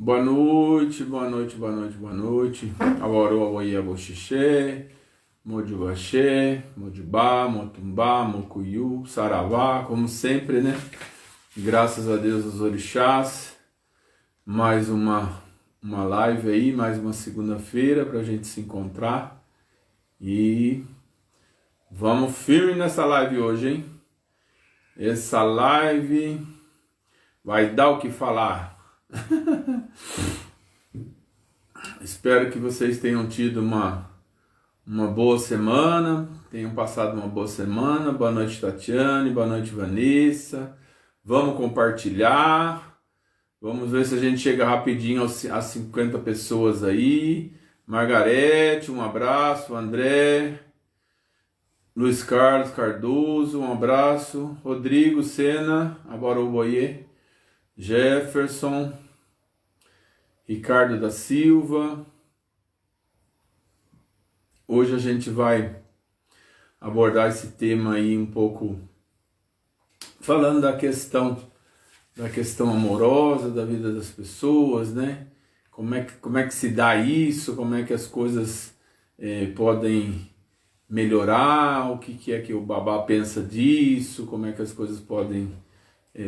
Boa noite, boa noite, boa noite, boa noite. Awarô, Awoye, Aboxixê, Mojubaxê, Mojubá, Motumbá, Mocuyu, Saravá, como sempre, né? Graças a Deus, os orixás. Mais uma live aí, mais uma segunda-feira pra gente se encontrar. E vamos firme nessa live hoje, hein? Essa live vai dar o que falar. Espero que vocês tenham tido uma boa semana, tenham passado uma boa semana. Boa noite, Tatiane, boa noite, Vanessa. Vamos compartilhar, vamos ver se a gente chega rapidinho às 50 pessoas aí. Margarete, um abraço. André, Luiz Carlos Cardoso, um abraço. Rodrigo Sena, Abaroboye, Jefferson, Ricardo da Silva. Hoje a gente vai abordar esse tema aí um pouco falando da questão amorosa da vida das pessoas, né? Como é que se dá isso? Como é que as coisas podem melhorar? O que é que o babá pensa disso? Como é que as coisas podem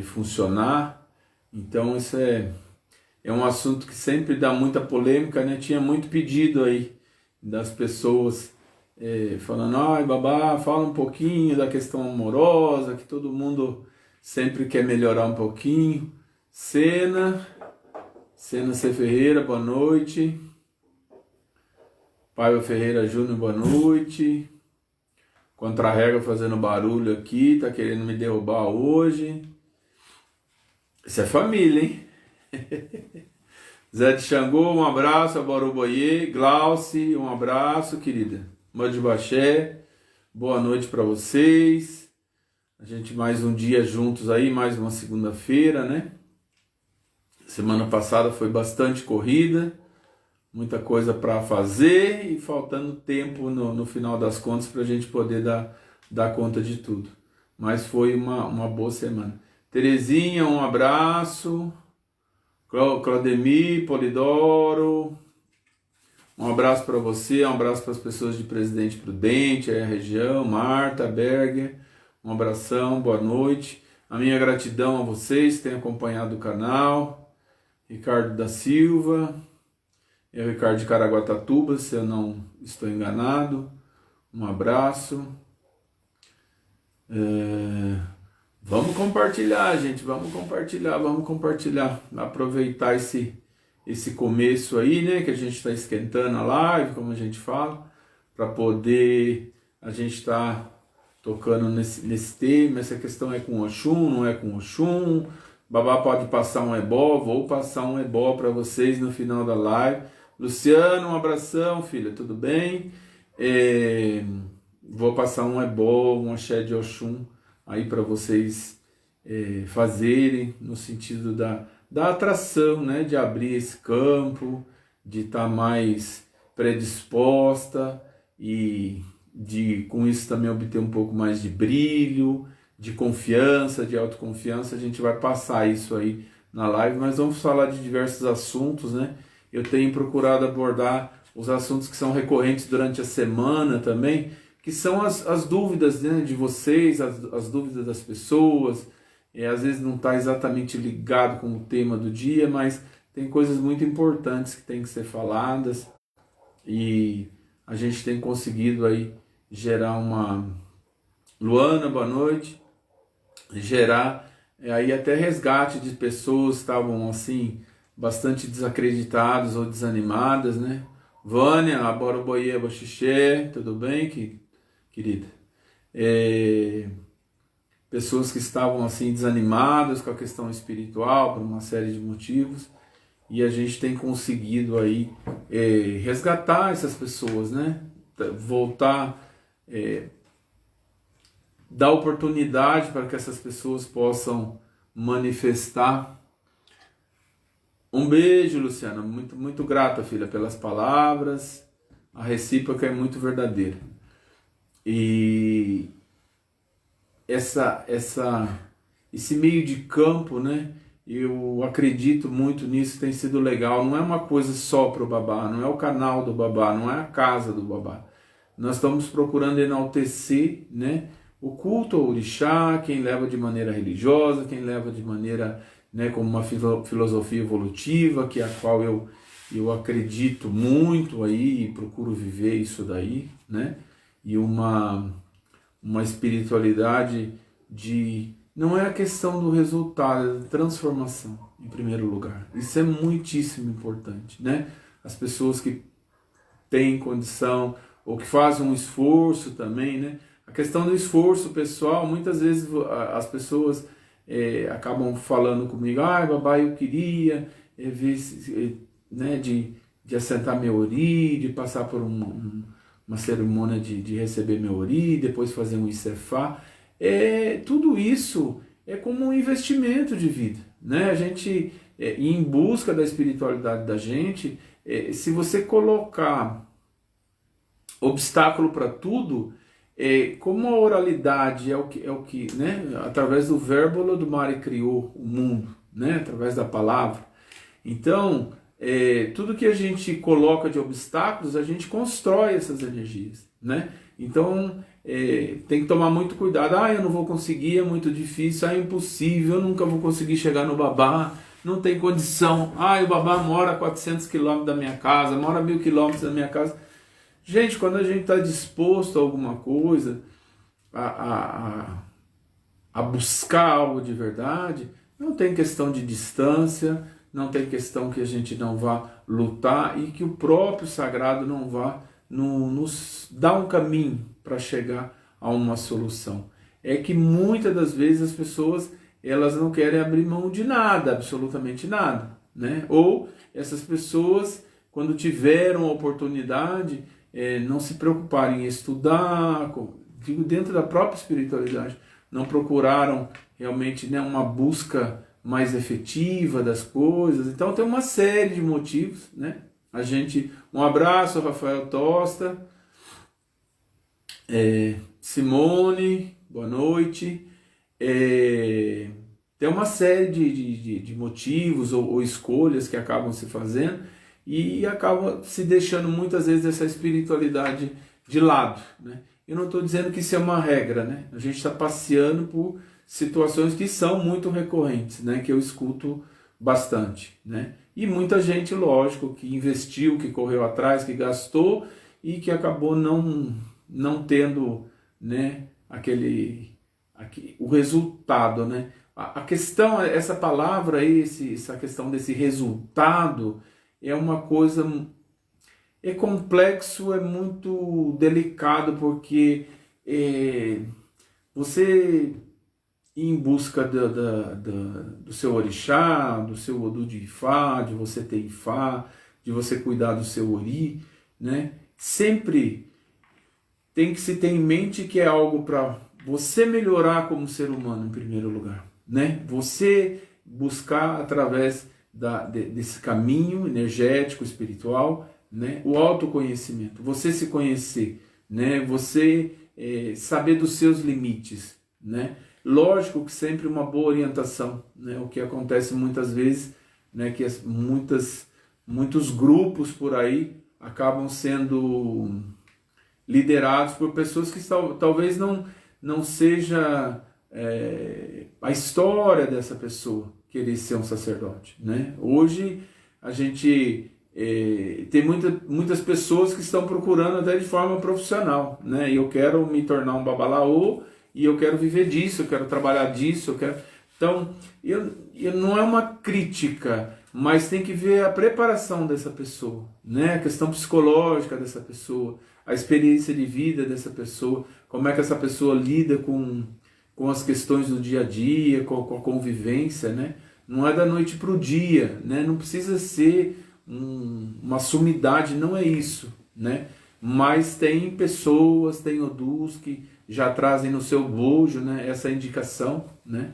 funcionar? Então isso é um assunto que sempre dá muita polêmica, né? Tinha muito pedido aí das pessoas falando, ai babá, fala um pouquinho da questão amorosa, que todo mundo sempre quer melhorar um pouquinho. Sena C. Ferreira, boa noite. Paiva Ferreira Júnior, boa noite. Contra-regra fazendo barulho aqui, tá querendo me derrubar hoje. Isso é família, hein? Zé de Xangô, um abraço, Abaroboye. Glauci, um abraço, querida. Mojibaxé, boa noite para vocês. A gente mais um dia juntos aí, mais uma segunda-feira, né? Semana passada foi bastante corrida, muita coisa para fazer e faltando tempo no final das contas para a gente poder dar conta de tudo. Mas foi uma boa semana. Terezinha, um abraço. Claudemir, Polidoro, um abraço para você, um abraço para as pessoas de Presidente Prudente, aí a região, Marta, Berger, um abração, boa noite. A minha gratidão a vocês que têm acompanhado o canal. Ricardo da Silva, eu Ricardo de Caraguatatuba, se eu não estou enganado, um abraço. Vamos compartilhar, gente, vamos compartilhar, aproveitar esse começo aí, né, que a gente está esquentando a live, como a gente fala, para poder a gente estar tocando nesse tema. Essa questão é com Oxum, não é com Oxum, babá pode passar um ebó, vou passar um ebó para vocês no final da live. Luciano, um abração, filha, tudo bem? Vou passar um ebó, um axé de Oxum, aí para vocês fazerem no sentido da atração, né? De abrir esse campo, de estar mais predisposta e de com isso também obter um pouco mais de brilho, de confiança, de autoconfiança. A gente vai passar isso aí na live, mas vamos falar de diversos assuntos, né? Eu tenho procurado abordar os assuntos que são recorrentes durante a semana também, que são as dúvidas, né, de vocês, as dúvidas das pessoas. Às vezes não está exatamente ligado com o tema do dia, mas tem coisas muito importantes que têm que ser faladas e a gente tem conseguido aí gerar uma... Luana, boa noite. Gerar aí até resgate de pessoas que estavam assim bastante desacreditadas ou desanimadas, né? Vânia, Aboroboye, Aboxixé, tudo bem, querida? Pessoas que estavam assim desanimadas com a questão espiritual por uma série de motivos, e a gente tem conseguido aí resgatar essas pessoas, né? Voltar, dar oportunidade para que essas pessoas possam manifestar. Um beijo, Luciana, muito, muito grata, filha, pelas palavras. A recíproca é muito verdadeira. E esse meio de campo, né, eu acredito muito nisso, tem sido legal. Não é uma coisa só para o babá, não é o canal do babá, não é a casa do babá. Nós estamos procurando enaltecer, né, o culto ao orixá, quem leva de maneira religiosa, quem leva de maneira, né, como uma filosofia evolutiva, que é a qual eu acredito muito aí e procuro viver isso daí, né? E uma espiritualidade de... Não é a questão do resultado, é da transformação, em primeiro lugar. Isso é muitíssimo importante, né? As pessoas que têm condição ou que fazem um esforço também, né? A questão do esforço pessoal, muitas vezes as pessoas acabam falando comigo, babá, eu queria ver, né, de assentar meu ori, de passar por uma cerimônia de receber meu ori, depois fazer um Icefá. Tudo isso é como um investimento de vida, né? A gente, em busca da espiritualidade da gente, se você colocar obstáculo para tudo, como a oralidade é o que, né? Através do verbo, Olodumare criou o mundo, né? Através da palavra. Então, tudo que a gente coloca de obstáculos, a gente constrói essas energias, né? Então, tem que tomar muito cuidado. Eu não vou conseguir, é muito difícil, é impossível, eu nunca vou conseguir chegar no babá, não tem condição. O babá mora a 400 quilômetros da minha casa, mora a 1000 quilômetros da minha casa. Gente, quando a gente está disposto a alguma coisa, a buscar algo de verdade, não tem questão de distância, não tem questão que a gente não vá lutar e que o próprio sagrado não vá nos dar um caminho para chegar a uma solução. É que muitas das vezes as pessoas, elas não querem abrir mão de nada, absolutamente nada, né? Ou essas pessoas, quando tiveram a oportunidade, não se preocuparem em estudar, digo, dentro da própria espiritualidade, não procuraram realmente, né, uma busca mais efetiva das coisas. Então tem uma série de motivos, né? Um abraço, Rafael Tosta, Simone, boa noite. Tem uma série de motivos ou escolhas que acabam se fazendo e acabam se deixando muitas vezes essa espiritualidade de lado, né? Eu não estou dizendo que isso é uma regra, né? A gente está passeando por situações que são muito recorrentes, né? Que eu escuto bastante, né? E muita gente, lógico, que investiu, que correu atrás, que gastou e que acabou não tendo, né, o resultado, né? A questão, essa palavra aí, essa questão desse resultado é uma coisa, é complexo, é muito delicado, porque você ir em busca do seu orixá, do seu Odu de Ifá, de você ter Ifá, de você cuidar do seu ori, né? Sempre tem que se ter em mente que é algo para você melhorar como ser humano, em primeiro lugar, né? Você buscar através desse caminho energético, espiritual, né? O autoconhecimento, você se conhecer, né? Você saber dos seus limites, né? Lógico que sempre uma boa orientação, né? O que acontece muitas vezes, né? Que muitos grupos por aí acabam sendo liderados por pessoas que talvez não seja a história dessa pessoa querer ser um sacerdote, né? Hoje a gente tem muitas pessoas que estão procurando até de forma profissional, né? E eu quero me tornar um babalaô e eu quero viver disso, eu quero trabalhar disso, eu quero... Então, não é uma crítica, mas tem que ver a preparação dessa pessoa, né? A questão psicológica dessa pessoa, a experiência de vida dessa pessoa, como é que essa pessoa lida com as questões do dia a dia, com a convivência, né? Não é da noite para o dia, né? Não precisa ser uma sumidade, não é isso, né? Mas tem pessoas, tem odus que já trazem no seu bojo, né, essa indicação, né?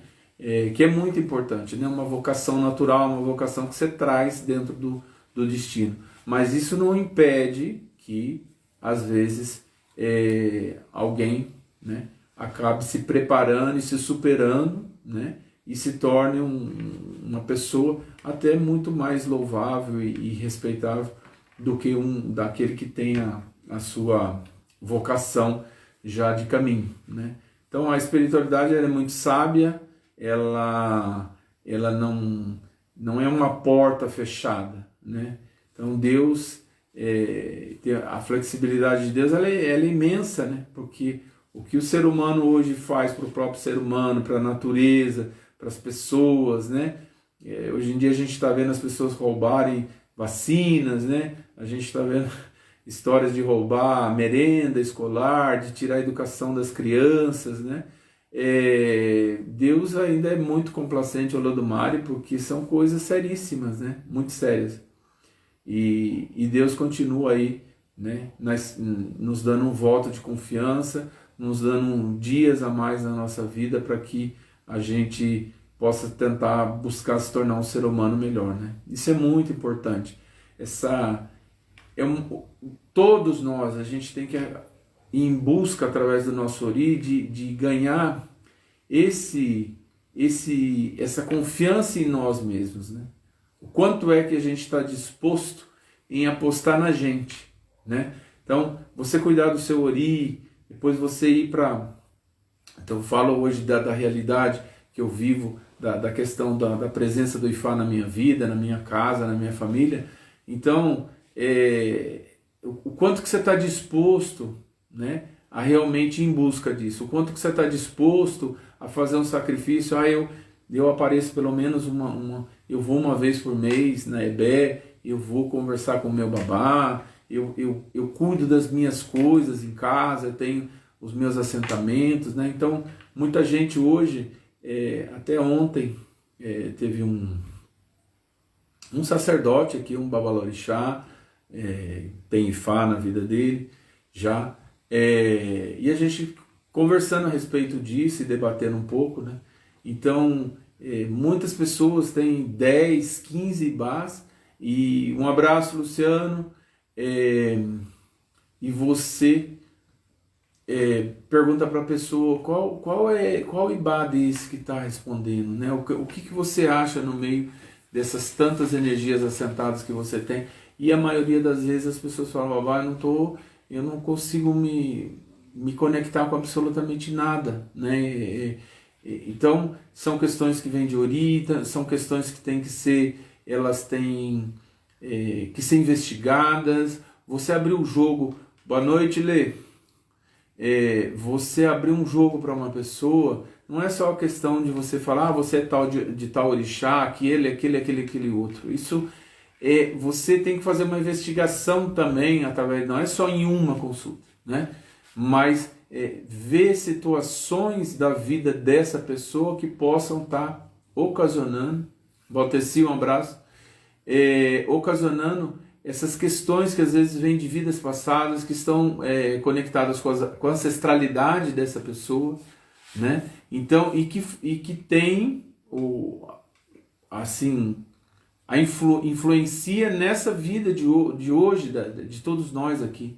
Que é muito importante, né? Uma vocação natural, uma vocação que você traz dentro do destino. Mas isso não impede que, às vezes, alguém, né, acabe se preparando e se superando, né? e se torne uma pessoa até muito mais louvável e respeitável do que daquele que tem a sua vocação já de caminho, né? Então a espiritualidade ela é muito sábia, ela não é uma porta fechada, né? Então Deus, a flexibilidade de Deus ela é imensa, né? Porque o que o ser humano hoje faz para o próprio ser humano, para a natureza, para as pessoas, né? Hoje em dia a gente está vendo as pessoas roubarem vacinas, né? A gente está vendo histórias de roubar merenda escolar, de tirar a educação das crianças, né? Deus ainda é muito complacente ao Lodomari, porque são coisas seríssimas, né? Muito sérias. E Deus continua aí, né? Nos dando um voto de confiança, nos dando dias a mais na nossa vida para que a gente possa tentar buscar se tornar um ser humano melhor, né? Isso é muito importante. Todos nós, a gente tem que ir em busca, através do nosso Ori, de ganhar essa confiança em nós mesmos, né? O quanto é que a gente está disposto em apostar na gente, né? Então, você cuidar do seu Ori, depois você ir para... Então, eu falo hoje da realidade que eu vivo, da questão da presença do Ifá na minha vida, na minha casa, na minha família. Então, o quanto que você está disposto, né, a realmente ir em busca disso, o quanto que você está disposto a fazer um sacrifício. Eu apareço pelo menos eu vou uma vez por mês na EBE, eu vou conversar com o meu babá, eu cuido das minhas coisas em casa, eu tenho os meus assentamentos, né? Então, muita gente hoje, até ontem, teve um sacerdote aqui, um babalorixá, tem Ifá na vida dele, já, e a gente conversando a respeito disso e debatendo um pouco, né? Então, muitas pessoas têm 10, 15 Ibás, e um abraço, Luciano, e você pergunta para a pessoa qual Ibá desse que está respondendo, né? O que você acha no meio dessas tantas energias assentadas que você tem? E a maioria das vezes as pessoas falam: babá, eu não consigo me conectar com absolutamente nada, né? Então são questões que vêm de Ori, são questões que elas têm que ser investigadas. Você abriu o jogo, boa noite, Lê. Você abrir um jogo para uma pessoa, não é só a questão de você falar: você é tal de tal orixá, que ele, aquele outro. Isso você tem que fazer uma investigação também, não é só em uma consulta, né? Mas ver situações da vida dessa pessoa que possam estar ocasionando, Valteci, um abraço, ocasionando essas questões que às vezes vêm de vidas passadas, que estão conectadas com a ancestralidade dessa pessoa, né? Então, e que tem influencia nessa vida de hoje, de todos nós aqui,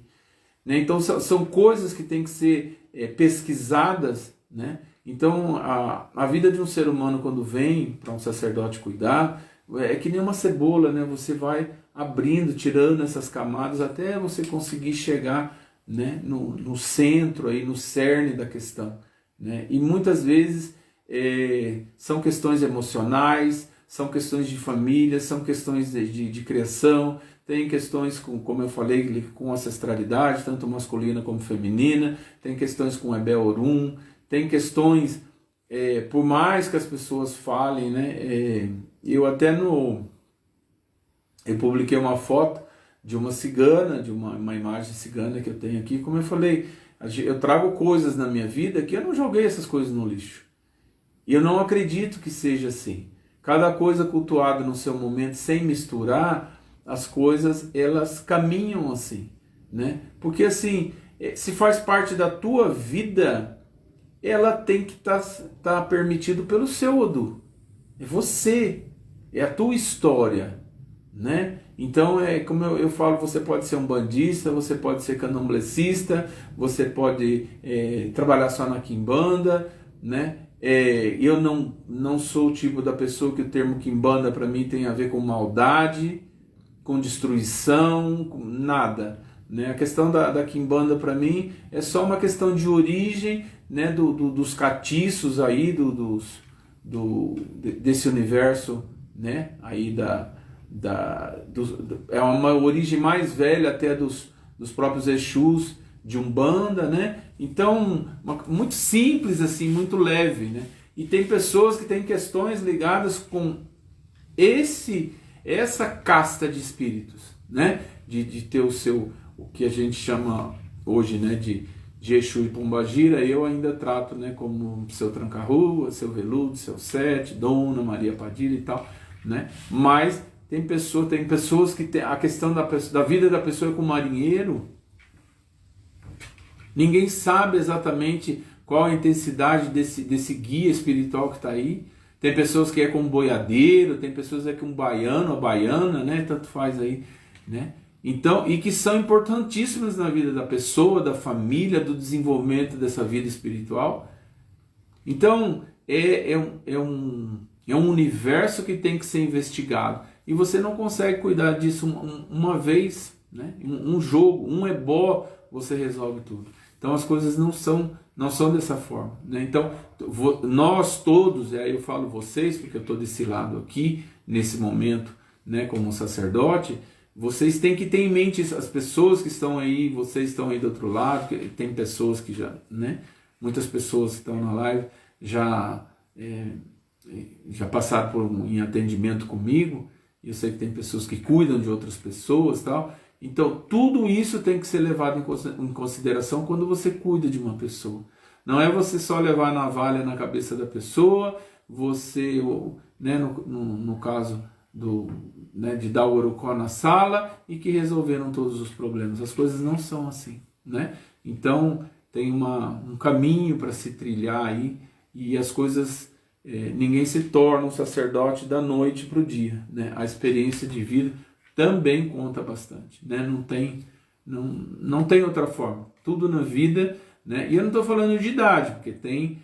né? Então são coisas que têm que ser pesquisadas, né? Então a vida de um ser humano, quando vem para um sacerdote cuidar, é que nem uma cebola, né? Você vai abrindo, tirando essas camadas até você conseguir chegar, né, no centro, aí, no cerne da questão, né? E muitas vezes são questões emocionais, são questões de família, são questões de criação, tem questões, como eu falei, com ancestralidade, tanto masculina como feminina, tem questões com Ebé Orum, tem questões, por mais que as pessoas falem, né, eu publiquei uma foto de uma cigana, de uma imagem cigana que eu tenho aqui. Como eu falei, eu trago coisas na minha vida que eu não joguei essas coisas no lixo. E eu não acredito que seja assim. Cada coisa cultuada no seu momento, sem misturar, as coisas, elas caminham assim, né? Porque assim, se faz parte da tua vida, ela tem que tá permitido pelo seu Odu. É você, é a tua história, né? Então, como eu falo, você pode ser um bandista, você pode ser candomblessista, você pode trabalhar só na quimbanda, né? Eu não sou o tipo da pessoa que o termo quimbanda para mim tem a ver com maldade, com destruição, com nada. Né? A questão da quimbanda para mim é só uma questão de origem, né, dos catiços aí, desse universo, né, aí é uma origem mais velha até dos próprios Exus de Umbanda, né? Então, muito simples assim, muito leve, né? E tem pessoas que têm questões ligadas com essa casta de espíritos, né? De ter o que a gente chama hoje, né, de Exu e Pombagira. Eu ainda trato, né, como seu Tranca-Rua, seu Veludo, seu Sete, Dona Maria Padilha e tal, né? Mas tem pessoas que tem a questão da vida da pessoa é com marinheiro. Ninguém sabe exatamente qual a intensidade desse guia espiritual que está aí. Tem pessoas que é com boiadeiro, tem pessoas que é com baiano ou baiana, né? Tanto faz aí, né? Então, e que são importantíssimas na vida da pessoa, da família, do desenvolvimento dessa vida espiritual. Então, é um universo que tem que ser investigado. E você não consegue cuidar disso uma vez, né? Um jogo, um ebó, você resolve tudo. Então as coisas não são dessa forma, né? Então nós todos, e aí eu falo vocês, porque eu estou desse lado aqui, nesse momento, né, como sacerdote, vocês têm que ter em mente as pessoas que estão aí, vocês estão aí do outro lado, tem pessoas que já, né, muitas pessoas que estão na live já passaram em atendimento comigo, e eu sei que tem pessoas que cuidam de outras pessoas e tal. Então, tudo isso tem que ser levado em consideração quando você cuida de uma pessoa. Não é você só levar a navalha na cabeça da pessoa, você, né, no caso né, de dar o orocó na sala e que resolveram todos os problemas. As coisas não são assim, né? Então, tem um caminho para se trilhar aí, e as coisas, ninguém se torna um sacerdote da noite para o dia, né? A experiência de vida também conta bastante, né? Não tem outra forma. Tudo na vida, né? E eu não estou falando de idade, porque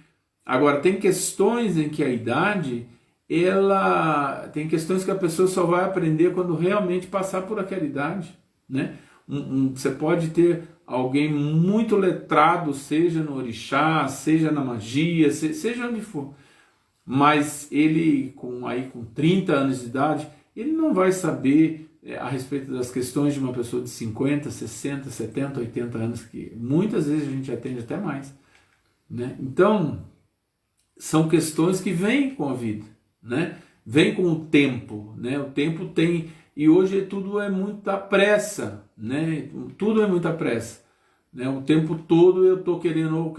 agora tem questões em que a idade, tem questões que a pessoa só vai aprender quando realmente passar por aquela idade, né? Você pode ter alguém muito letrado, seja no orixá, seja na magia, seja onde for, mas ele com 30 anos de idade, ele não vai saber a respeito das questões de uma pessoa de 50, 60, 70, 80 anos, que muitas vezes a gente atende até mais, né? Então, são questões que vêm com a vida, né? Vem com o tempo, né? O tempo tem, e hoje tudo é muita pressa, né? Tudo é muita pressa, né? O tempo todo eu estou querendo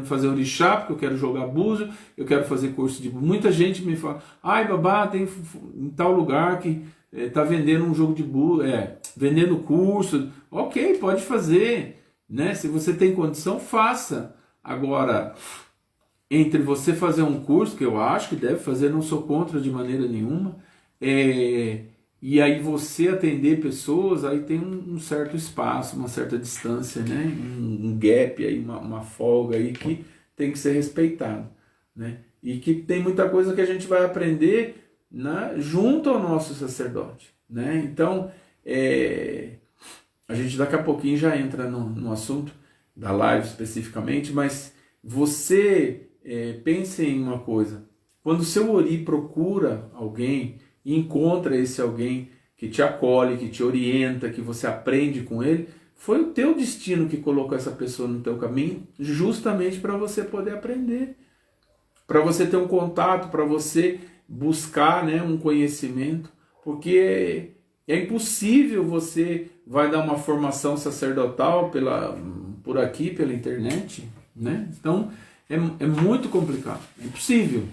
fazer orixá, porque eu quero jogar búzio, eu quero fazer curso de... Muita gente me fala, ai babá, tem em tal lugar que está vendendo um jogo de búzio, vendendo curso. Ok, pode fazer, né? Se você tem condição, faça. Agora, entre você fazer um curso, que eu acho que deve fazer, não sou contra de maneira nenhuma, e aí você atender pessoas, aí tem um certo espaço, uma certa distância, né? Um gap aí, uma folga aí que tem que ser respeitado, né? E que tem muita coisa que a gente vai aprender, né, junto ao nosso sacerdote, né? Então, a gente daqui a pouquinho já entra no assunto da live especificamente, mas você pense em uma coisa: quando o seu ori procura alguém e encontra esse alguém que te acolhe, que te orienta, que você aprende com ele, foi o teu destino que colocou essa pessoa no teu caminho, justamente para você poder aprender, para você ter um contato, para você buscar, né, um conhecimento, porque é impossível você vai dar uma formação sacerdotal por aqui, pela internet, né? Então é muito complicado, é impossível,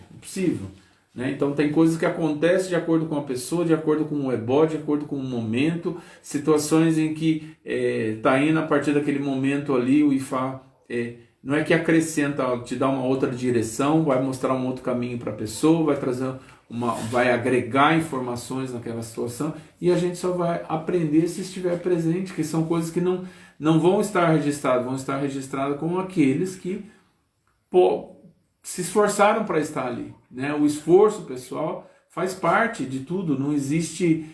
né? Então tem coisas que acontecem de acordo com a pessoa, de acordo com o ebó, de acordo com o momento, situações em que tá indo a partir daquele momento ali, o Ifá não é que acrescenta, te dá uma outra direção, vai mostrar um outro caminho para a pessoa, vai agregar informações naquela situação, e a gente só vai aprender se estiver presente, que são coisas que não vão estar registradas, vão estar registradas com aqueles que se esforçaram para estar ali, né? O esforço pessoal faz parte de tudo, não existe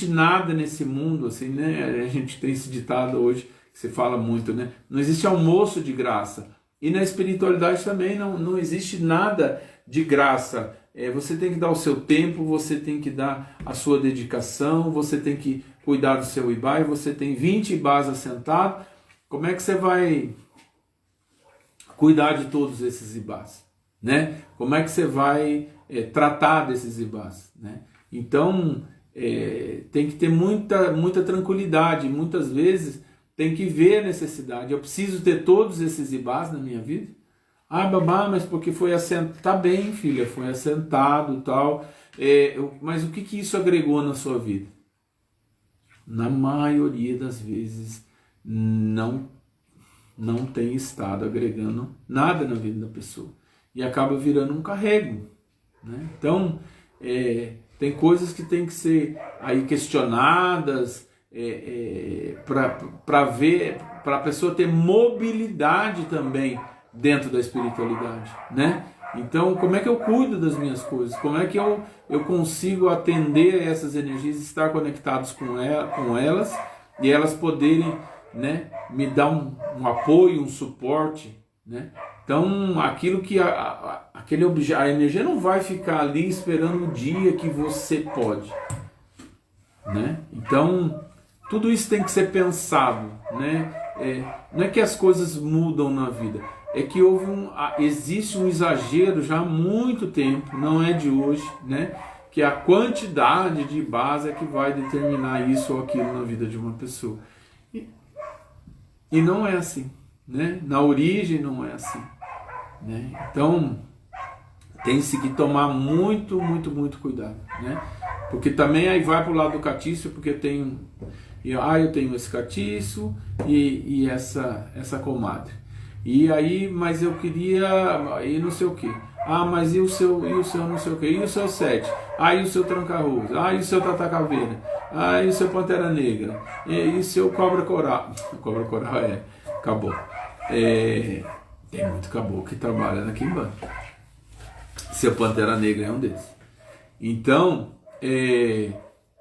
nada nesse mundo, assim, né? A gente tem esse ditado hoje, que se fala muito, né? Não existe almoço de graça. E na espiritualidade também não existe nada de graça. Você tem que dar o seu tempo, você tem que dar a sua dedicação, você tem que cuidar do seu Ibai, você tem 20 Ibás assentados. Como é que você vai cuidar de todos esses Ibás, né? Como é que você vai tratar desses Ibás, né? Então, tem que ter muita tranquilidade. Muitas vezes tem que ver a necessidade. Eu preciso ter todos esses Ibás na minha vida? Ah, babá, mas porque foi assentado. Tá bem, filha, foi assentado e tal. Mas o que isso agregou na sua vida? Na maioria das vezes, não tem estado agregando nada na vida da pessoa. E acaba virando um carrego, né? Então, tem coisas que tem que ser aí questionadas, para a pessoa ter mobilidade também dentro da espiritualidade, né? Então, como é que eu cuido das minhas coisas? Como é que eu consigo atender essas energias, estar conectados com elas e elas poderem, né, me dar um apoio, um suporte, né? Então, aquilo que a energia não vai ficar ali esperando o dia que você pode, né? Então, tudo isso tem que ser pensado, né? Não é que as coisas mudam na vida, é que existe um exagero já há muito tempo, não é de hoje, né? Que a quantidade de base é que vai determinar isso ou aquilo na vida de uma pessoa. E não é assim, né? Na origem não é assim, né? Então, tem-se que tomar muito cuidado, né? Porque também aí vai para o lado do catício, porque eu tenho esse catício e essa comadre. E aí, mas eu queria, e não sei o que. Ah, mas e o seu não sei o que? E o seu sete? Ah, e o seu tranca-ruas? Ah, e o seu tata-caveira? Ah, e o seu pantera negra? E o seu cobra coral? Cobra coral acabou. Tem muito caboclo que trabalha na Quimbanda. Seu pantera negra é um desses. Então,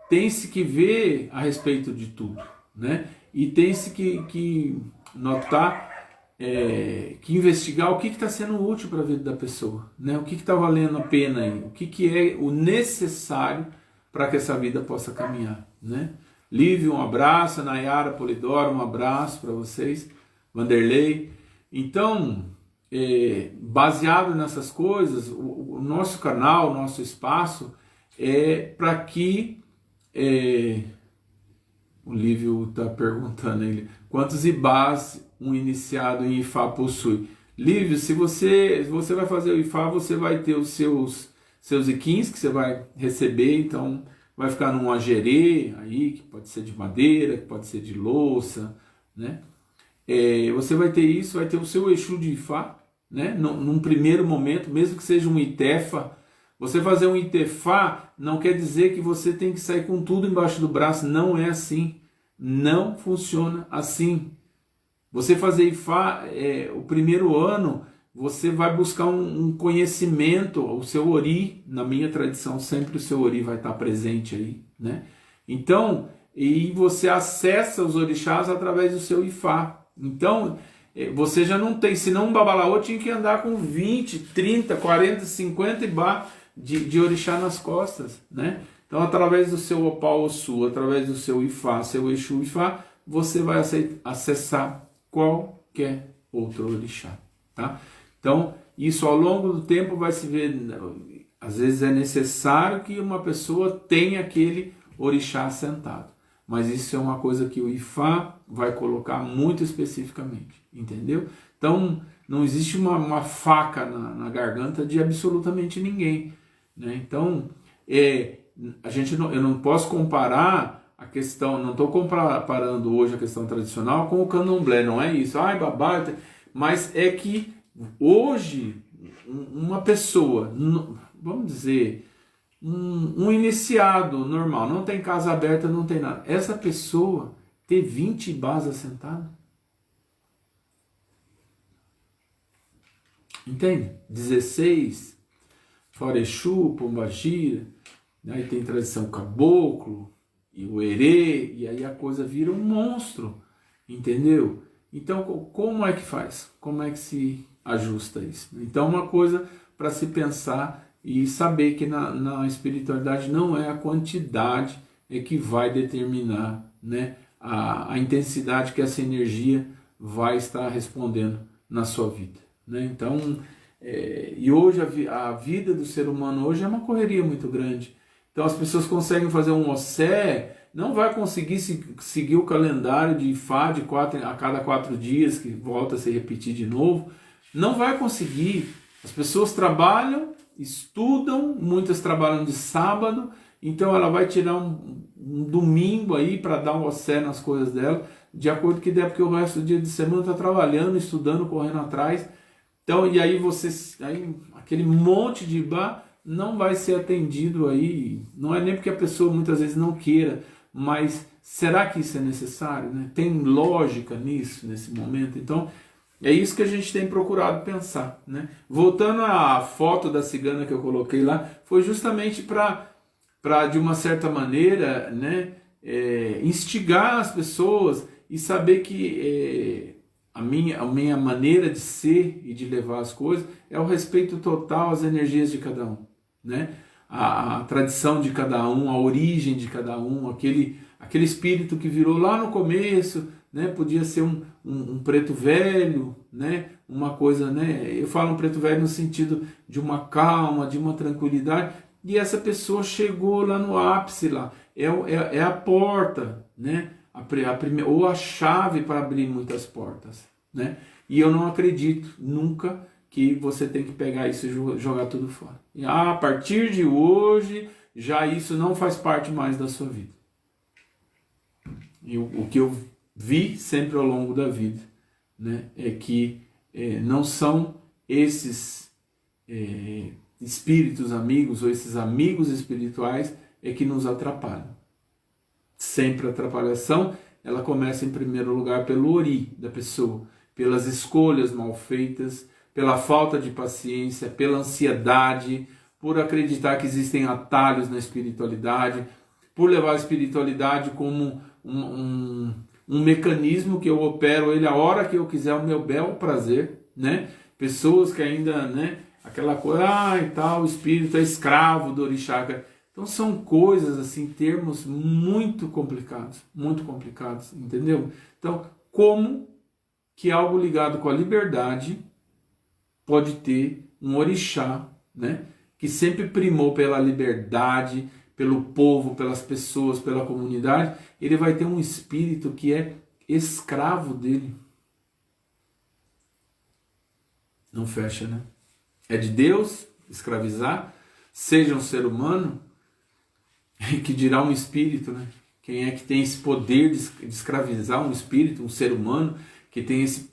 tem-se que ver a respeito de tudo, né? E tem-se que notar, que investigar o que está sendo útil para a vida da pessoa, né? O que está valendo a pena aí, o que é o necessário para que essa vida possa caminhar, né? Lívia, um abraço. Nayara Polidoro, um abraço para vocês. Vanderlei. Então, baseado nessas coisas, o nosso canal, o nosso espaço para que o Lívio está perguntando ele, quantos Ibás um iniciado em Ifá possui? Lívio, se você vai fazer o Ifá, você vai ter os seus Iquins que você vai receber, então vai ficar num agerê aí, que pode ser de madeira, que pode ser de louça, né? Você vai ter isso, vai ter o seu Exu de Ifá, né? Num primeiro momento, mesmo que seja um Itefa. Você fazer um Itefá não quer dizer que você tem que sair com tudo embaixo do braço. Não é assim. Não funciona assim. Você fazer Ifá, o primeiro ano, você vai buscar um conhecimento, o seu Ori. Na minha tradição, sempre o seu Ori vai estar presente aí, né? Então, e você acessa os orixás através do seu Ifá. Então, você já não tem, senão um babalaô tinha que andar com 20, 30, 40, 50 Ibá de orixá nas costas, né? Então, através do seu Opá Ossu, através do seu Ifá, seu Exu Ifá, você vai acessar qualquer outro orixá, tá? Então, isso ao longo do tempo vai se ver, às vezes é necessário que uma pessoa tenha aquele orixá assentado, mas isso é uma coisa que o Ifá vai colocar muito especificamente, entendeu? Então, não existe uma faca na garganta de absolutamente ninguém, né? Então, eu não posso comparar a questão, não estou comparando hoje a questão tradicional com o candomblé, não é isso, ai babá, mas é que hoje uma pessoa, vamos dizer, um iniciado normal, não tem casa aberta, não tem nada, essa pessoa ter 20 Ibás assentados, Entende? 16, fora Exu, Pombagira, aí tem tradição caboclo, e o erê, e aí a coisa vira um monstro, entendeu? Então, como é que faz? Como é que se ajusta isso? Então, uma coisa para se pensar e saber que na espiritualidade não é a quantidade que vai determinar, né, a intensidade que essa energia vai estar respondendo na sua vida, né? Então, e hoje a vida do ser humano hoje é uma correria muito grande. Então as pessoas conseguem fazer um Ossé, não vai conseguir seguir o calendário de Ifá a cada 4 dias, que volta a se repetir de novo. Não vai conseguir. As pessoas trabalham, estudam, muitas trabalham de sábado, então ela vai tirar um domingo aí para dar um Ossé nas coisas dela, de acordo que der, porque o resto do dia de semana está trabalhando, estudando, correndo atrás. Então, e aí aquele monte de bar não vai ser atendido aí, não é nem porque a pessoa muitas vezes não queira, mas será que isso é necessário, né? Tem lógica nisso, nesse momento? Então, é isso que a gente tem procurado pensar, né? Voltando à foto da cigana que eu coloquei lá, foi justamente para de uma certa maneira, né, instigar as pessoas e saber que a minha maneira de ser e de levar as coisas é o respeito total às energias de cada um, né? A tradição de cada um, a origem de cada um, aquele espírito que virou lá no começo, né? Podia ser um preto velho, né? Uma coisa, né? Eu falo um preto velho no sentido de uma calma, de uma tranquilidade, e essa pessoa chegou lá no ápice, lá é a porta, né? Ou a chave para abrir muitas portas, né? E eu não acredito nunca que você tem que pegar isso e jogar tudo fora. E a partir de hoje, já isso não faz parte mais da sua vida. E o que eu vi sempre ao longo da vida, né, é que não são esses espíritos amigos ou esses amigos espirituais que nos atrapalham. Sempre a atrapalhação, ela começa em primeiro lugar pelo ori da pessoa, pelas escolhas mal feitas, pela falta de paciência, pela ansiedade, por acreditar que existem atalhos na espiritualidade, por levar a espiritualidade como um mecanismo que eu opero ele a hora que eu quiser, o meu bel prazer, né? Pessoas que ainda, né, aquela coisa, e tal, o espírito é escravo do orixá. Então são coisas, assim, termos muito complicados, entendeu? Então, como que algo ligado com a liberdade pode ter um orixá, né, que sempre primou pela liberdade, pelo povo, pelas pessoas, pela comunidade, ele vai ter um espírito que é escravo dele? Não fecha, né? É de Deus escravizar, seja um ser humano, que dirá um espírito, né? Quem é que tem esse poder de escravizar um espírito, um ser humano, que tem esse...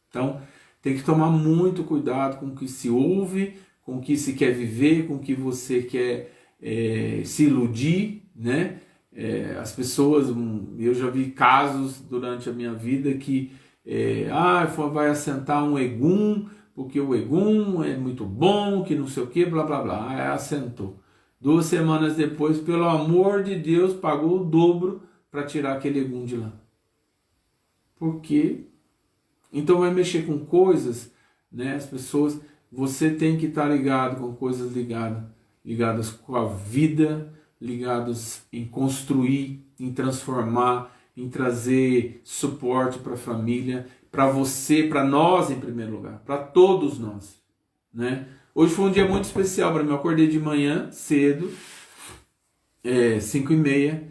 Então, tem que tomar muito cuidado com o que se ouve, com o que se quer viver, com o que você quer se iludir, né? As pessoas, eu já vi casos durante a minha vida que vai assentar um egum, porque o egum é muito bom, que não sei o que, blá blá blá. Aí assentou. 2 semanas depois, pelo amor de Deus, pagou o dobro para tirar aquele egum de lá. Por quê? Então vai mexer com coisas, né? As pessoas, você tem que estar ligado com coisas ligadas com a vida, ligados em construir, em transformar, em trazer suporte para a família, para você, para nós em primeiro lugar, para todos nós, né? Hoje foi um dia muito especial para mim. Eu acordei de manhã cedo, 5h30,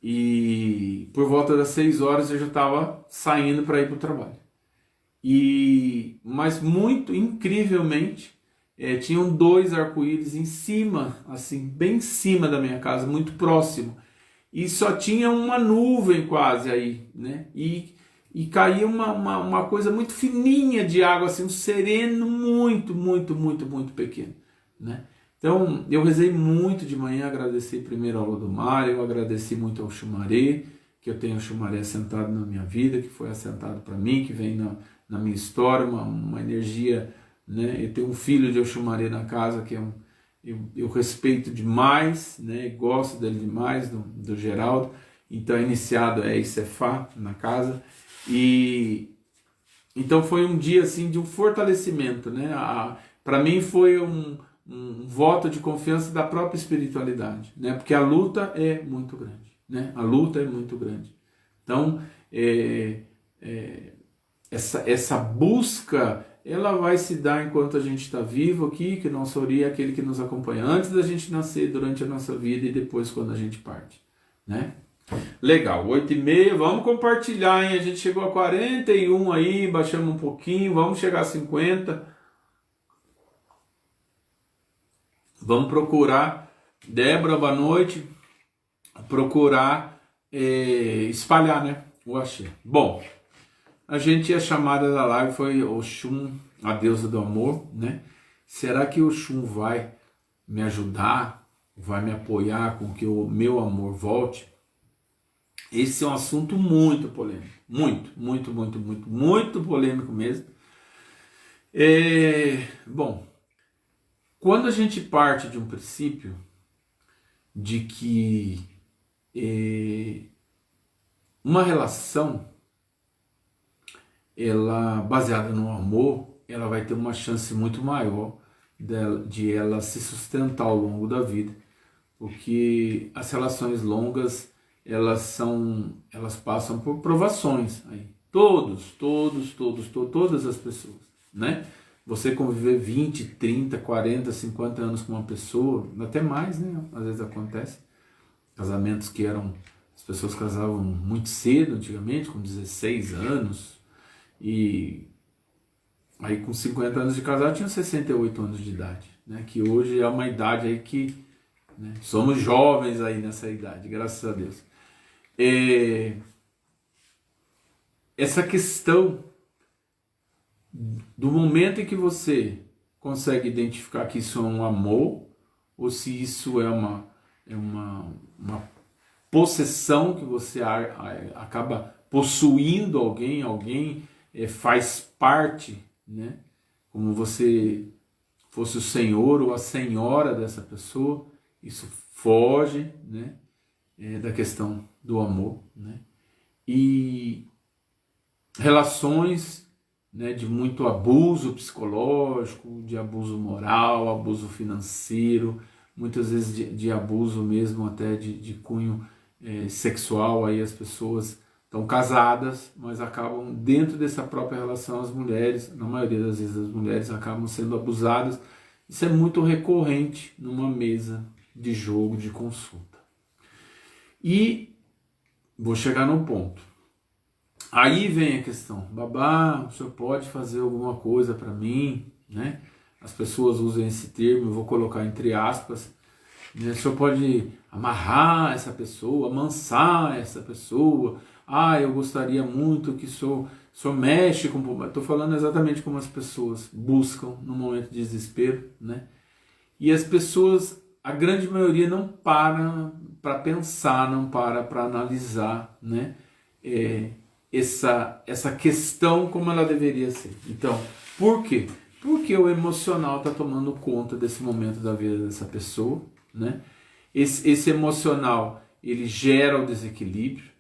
e por volta das 6 horas eu já estava saindo para ir para o trabalho. Mas muito incrivelmente, tinham 2 arco-íris em cima, assim, bem em cima da minha casa, muito próximo. E só tinha uma nuvem quase aí, né? E caía uma coisa muito fininha de água, assim, um sereno muito, muito, muito, muito pequeno, né? Então, eu rezei muito de manhã, agradeci primeiro ao Lodomar, eu agradeci muito ao Xumaré, que eu tenho o Xumaré assentado na minha vida, que foi assentado para mim, que vem na minha história, uma energia, né? Eu tenho um filho de Oxumaré na casa que eu respeito demais, né? Gosto dele demais, do Geraldo. Então iniciado é Icefá na casa, e então foi um dia assim de um fortalecimento, né? Para mim foi um voto de confiança da própria espiritualidade, né? Porque a luta é muito grande, né? A luta é muito grande. Então essa busca, ela vai se dar enquanto a gente está vivo aqui, que nosso Ori é aquele que nos acompanha antes da gente nascer, durante a nossa vida e depois quando a gente parte, né? Legal, 8h30, vamos compartilhar, hein? A gente chegou a 41 aí, baixamos um pouquinho, vamos chegar a 50. Vamos procurar, Débora, boa noite, procurar espalhar, né, o axé. Bom, a chamada da live foi Oxum, a deusa do amor, né? Será que Oxum vai me ajudar, vai me apoiar com que o meu amor volte? Esse é um assunto muito polêmico, muito polêmico mesmo. Bom, quando a gente parte de um princípio de que uma relação, ela baseada no amor, ela vai ter uma chance muito maior de ela se sustentar ao longo da vida, porque as relações longas, elas passam por provações aí. Todas as pessoas, né? Você conviver 20, 30, 40, 50 anos com uma pessoa, até mais, né? Às vezes acontece. Casamentos que as pessoas casavam muito cedo antigamente, com 16 anos, e aí com 50 anos de casado tinham 68 anos de idade, né? Que hoje é uma idade aí que, né, somos jovens aí nessa idade, graças a Deus. Essa questão do momento em que você consegue identificar que isso é um amor, ou se isso é uma possessão, que você acaba possuindo alguém faz parte, né? Como você fosse o senhor ou a senhora dessa pessoa, isso foge, né, da questão do amor, né? E relações, né, de muito abuso psicológico, de abuso moral, abuso financeiro, muitas vezes de abuso mesmo até de cunho sexual. Aí as pessoas estão casadas, mas acabam dentro dessa própria relação, as mulheres, na maioria das vezes as mulheres acabam sendo abusadas. Isso é muito recorrente numa mesa de jogo, de consulta. E vou chegar no ponto. Aí vem a questão: babá, o senhor pode fazer alguma coisa para mim, né? As pessoas usam esse termo, eu vou colocar entre aspas, né? O senhor pode amarrar essa pessoa, amansar essa pessoa. Eu gostaria muito que o senhor mexe com... Estou falando exatamente como as pessoas buscam no momento de desespero, né? E as pessoas, a grande maioria, não para pensar, não para analisar, né? Essa questão como ela deveria ser. Então, por quê? Porque o emocional está tomando conta desse momento da vida dessa pessoa, né? Esse emocional, ele gera o desequilíbrio,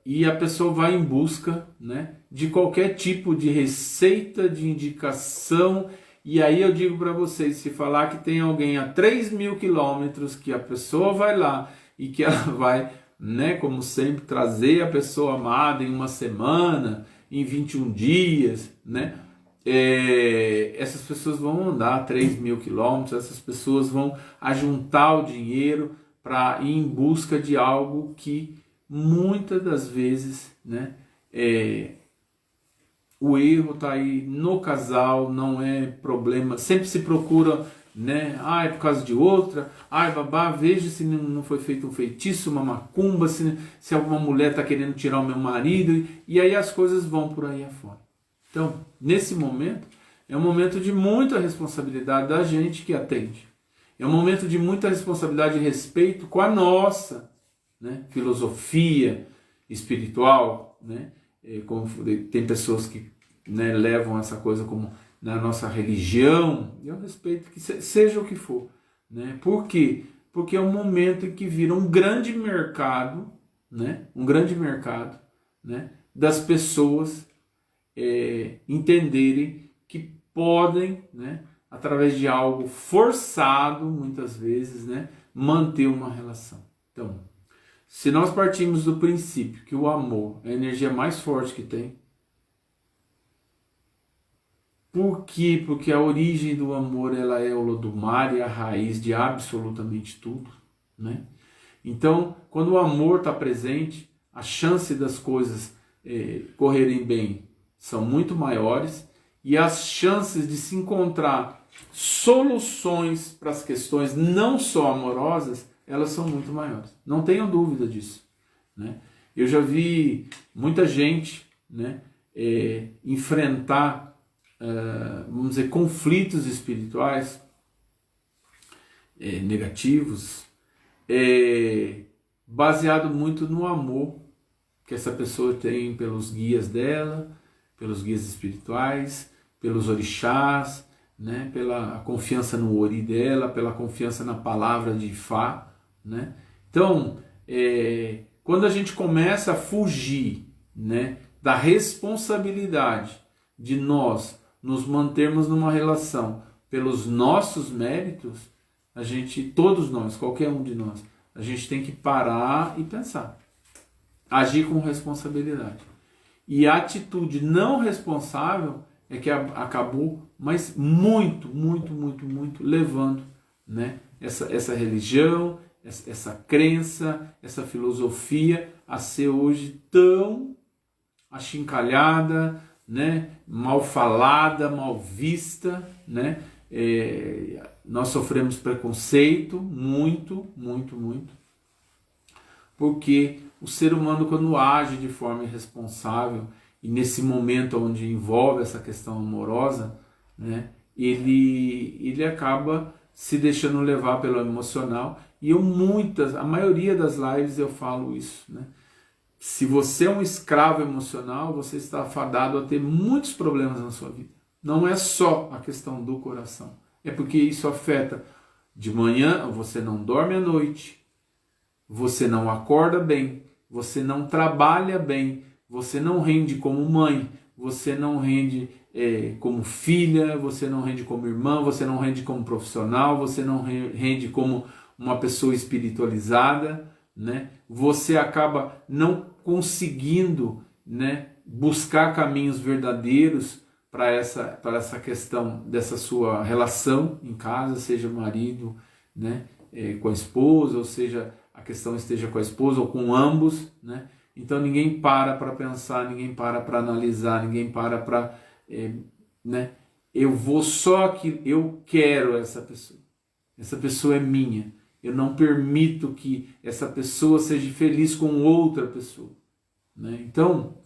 e a pessoa vai em busca, né, de qualquer tipo de receita, de indicação. E aí eu digo para vocês, se falar que tem alguém a 3.000 quilômetros, que a pessoa vai lá e que ela vai, né, como sempre, trazer a pessoa amada em uma semana, em 21 dias, né? Essas pessoas vão andar 3.000 quilômetros, essas pessoas vão ajuntar o dinheiro para ir em busca de algo que muitas das vezes, né, o erro está aí no casal, não é problema. Sempre se procura, né? É por causa de outra. Babá, veja se não foi feito um feitiço, uma macumba, se alguma mulher está querendo tirar o meu marido. E aí as coisas vão por aí afora. Então, nesse momento, é um momento de muita responsabilidade da gente que atende. É um momento de muita responsabilidade e respeito com a nossa, né, filosofia espiritual, né? tem pessoas que, né, levam essa coisa como na nossa religião. Eu respeito que seja o que for, né? Por quê? Porque é um momento em que vira um grande mercado, né? Um grande mercado, né? Das pessoas entenderem que podem, né, através de algo forçado, muitas vezes, né, manter uma relação. Então, se nós partimos do princípio que o amor é a energia mais forte que tem, por quê? Porque a origem do amor, ela é o Lodumare, a raiz de absolutamente tudo, né? Então, quando o amor está presente, a chance das coisas correrem bem são muito maiores, e as chances de se encontrar soluções para as questões não só amorosas, elas são muito maiores. Não tenham dúvida disso, né? Eu já vi muita gente, né, enfrentar, vamos dizer, conflitos espirituais negativos, baseado muito no amor que essa pessoa tem pelos guias dela, pelos guias espirituais, pelos orixás, né, pela confiança no ori dela, pela confiança na palavra de Ifá, né? Então, quando a gente começa a fugir, né, da responsabilidade de nós nos mantermos numa relação pelos nossos méritos, todos nós, qualquer um de nós, a gente tem que parar e pensar, agir com responsabilidade. E a atitude não responsável é que acabou, mas muito levando, né, essa religião, essa crença, essa filosofia a ser hoje tão achincalhada, né, mal falada, mal vista, né? Nós sofremos preconceito, muito, porque o ser humano, quando age de forma irresponsável, e nesse momento onde envolve essa questão amorosa, né, ele acaba se deixando levar pelo emocional. E a maioria das lives eu falo isso, né? Se você é um escravo emocional, você está fadado a ter muitos problemas na sua vida. Não é só a questão do coração. É porque isso afeta de manhã, você não dorme à noite, você não acorda bem, você não trabalha bem, você não rende como mãe, você não rende como filha, você não rende como irmã, você não rende como profissional, você não rende como uma pessoa espiritualizada, né? Você acaba não conseguindo, né, buscar caminhos verdadeiros para essa questão dessa sua relação em casa, seja o marido, né, com a esposa, ou seja, a questão esteja com a esposa ou com ambos, né? Então ninguém para pensar, ninguém para analisar, ninguém para, né? Eu vou só que eu quero essa pessoa é minha. Eu não permito que essa pessoa seja feliz com outra pessoa, né? Então,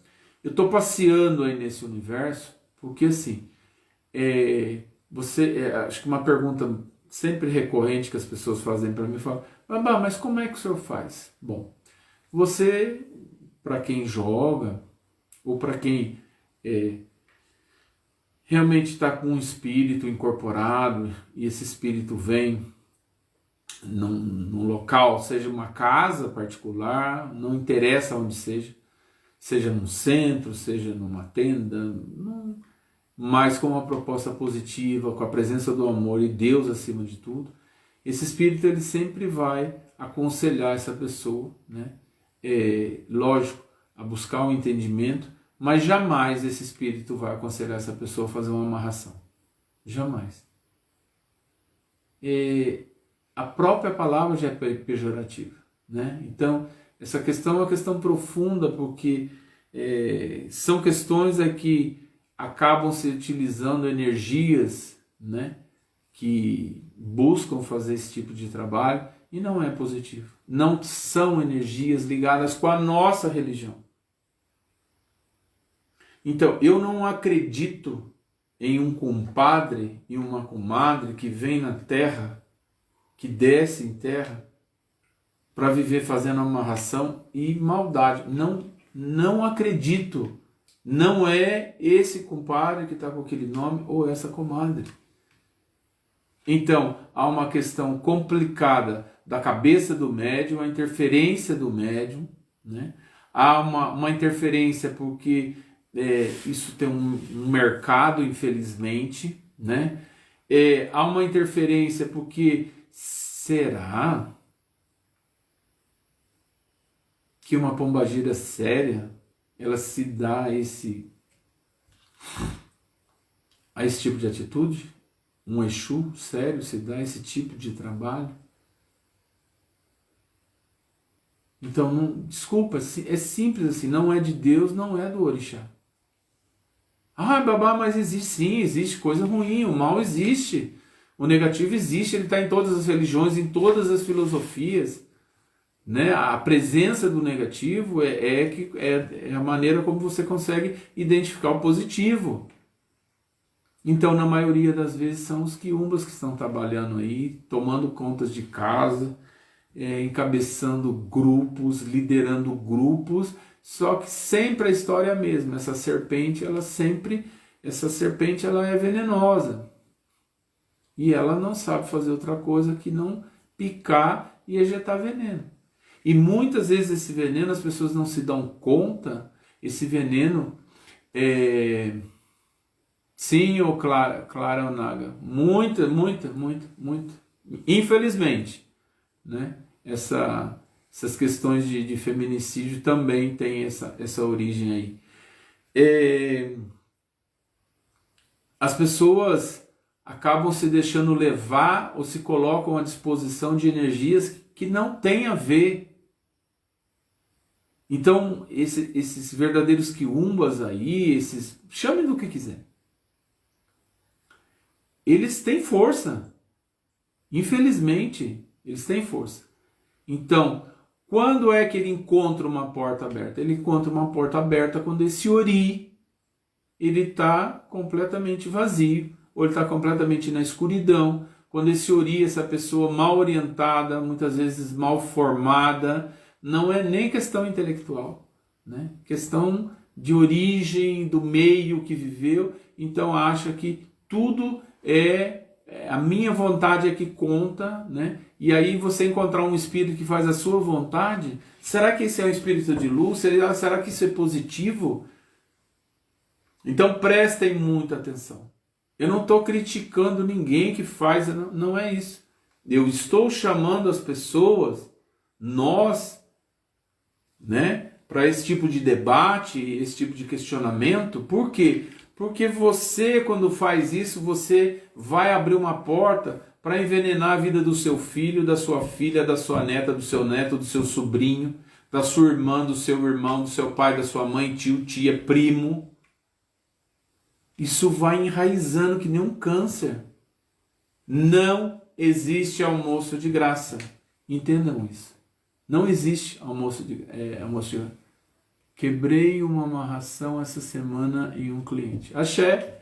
eu estou passeando aí nesse universo, porque assim, acho que uma pergunta sempre recorrente que as pessoas fazem para mim, falam, Babá, mas como é que o senhor faz? Bom, você, para quem joga, ou para quem realmente está com um espírito incorporado, e esse espírito vem num local, seja uma casa particular, não interessa onde seja num centro, seja numa tenda, mas com uma proposta positiva, com a presença do amor e Deus acima de tudo, esse espírito ele sempre vai aconselhar essa pessoa, né? Lógico, a buscar um entendimento, mas jamais esse espírito vai aconselhar essa pessoa a fazer uma amarração. Jamais. A própria palavra já é pejorativa, né? Então, essa questão é uma questão profunda, porque são questões que acabam se utilizando energias, né, que buscam fazer esse tipo de trabalho, e não é positivo. Não são energias ligadas com a nossa religião. Então, eu não acredito em um compadre e uma comadre que vem na terra, que desce em terra, para viver fazendo amarração e maldade. Não acredito não é esse compadre que está com aquele nome ou essa comadre. Então, há uma questão complicada da cabeça do médium, a interferência do médium, né? Há uma interferência porque isso tem um mercado, infelizmente, né? Há uma interferência porque será que uma pombagira séria ela se dá a esse tipo de atitude? Um Exu sério se dá a esse tipo de trabalho? Então, desculpa, é simples assim, não é de Deus, não é do orixá. Ah, babá, mas existe sim, existe coisa ruim, o mal existe, o negativo existe, ele está em todas as religiões, em todas as filosofias, né? A presença do negativo é a maneira como você consegue identificar o positivo. Então, na maioria das vezes, são os quiumbas que estão trabalhando aí, tomando contas de casa, encabeçando grupos, liderando grupos, só que sempre a história é a mesma. Essa serpente ela é venenosa. E ela não sabe fazer outra coisa que não picar e ejetar veneno. E muitas vezes esse veneno, as pessoas não se dão conta, esse veneno Sim, ô Clara Onaga, muita. Infelizmente, né? Essas questões de feminicídio também tem essa origem aí. As pessoas acabam se deixando levar ou se colocam à disposição de energias que não têm a ver. Então, esses verdadeiros quiumbas aí, chamem do que quiser, eles têm força. Infelizmente, eles têm força. Então, quando é que ele encontra uma porta aberta? Ele encontra uma porta aberta quando esse ori ele está completamente vazio, ou ele está completamente na escuridão. Quando esse ori, essa pessoa mal orientada, muitas vezes mal formada, não é nem questão intelectual, né? Questão de origem, do meio que viveu, então acha que tudo a minha vontade é que conta, né? E aí você encontrar um espírito que faz a sua vontade, será que esse é um espírito de luz? Será que isso é positivo? Então prestem muita atenção. Eu não estou criticando ninguém que faz, não é isso. Eu estou chamando as pessoas, nós, né, para esse tipo de debate, esse tipo de questionamento. Por quê? Porque você, quando faz isso, você vai abrir uma porta para envenenar a vida do seu filho, da sua filha, da sua neta, do seu neto, do seu sobrinho, da sua irmã, do seu irmão, do seu pai, da sua mãe, tio, tia, primo. Isso vai enraizando que nem um câncer. Não existe almoço de graça. Entendam isso. Não existe almoço de graça. Quebrei uma amarração essa semana em um cliente. Axé.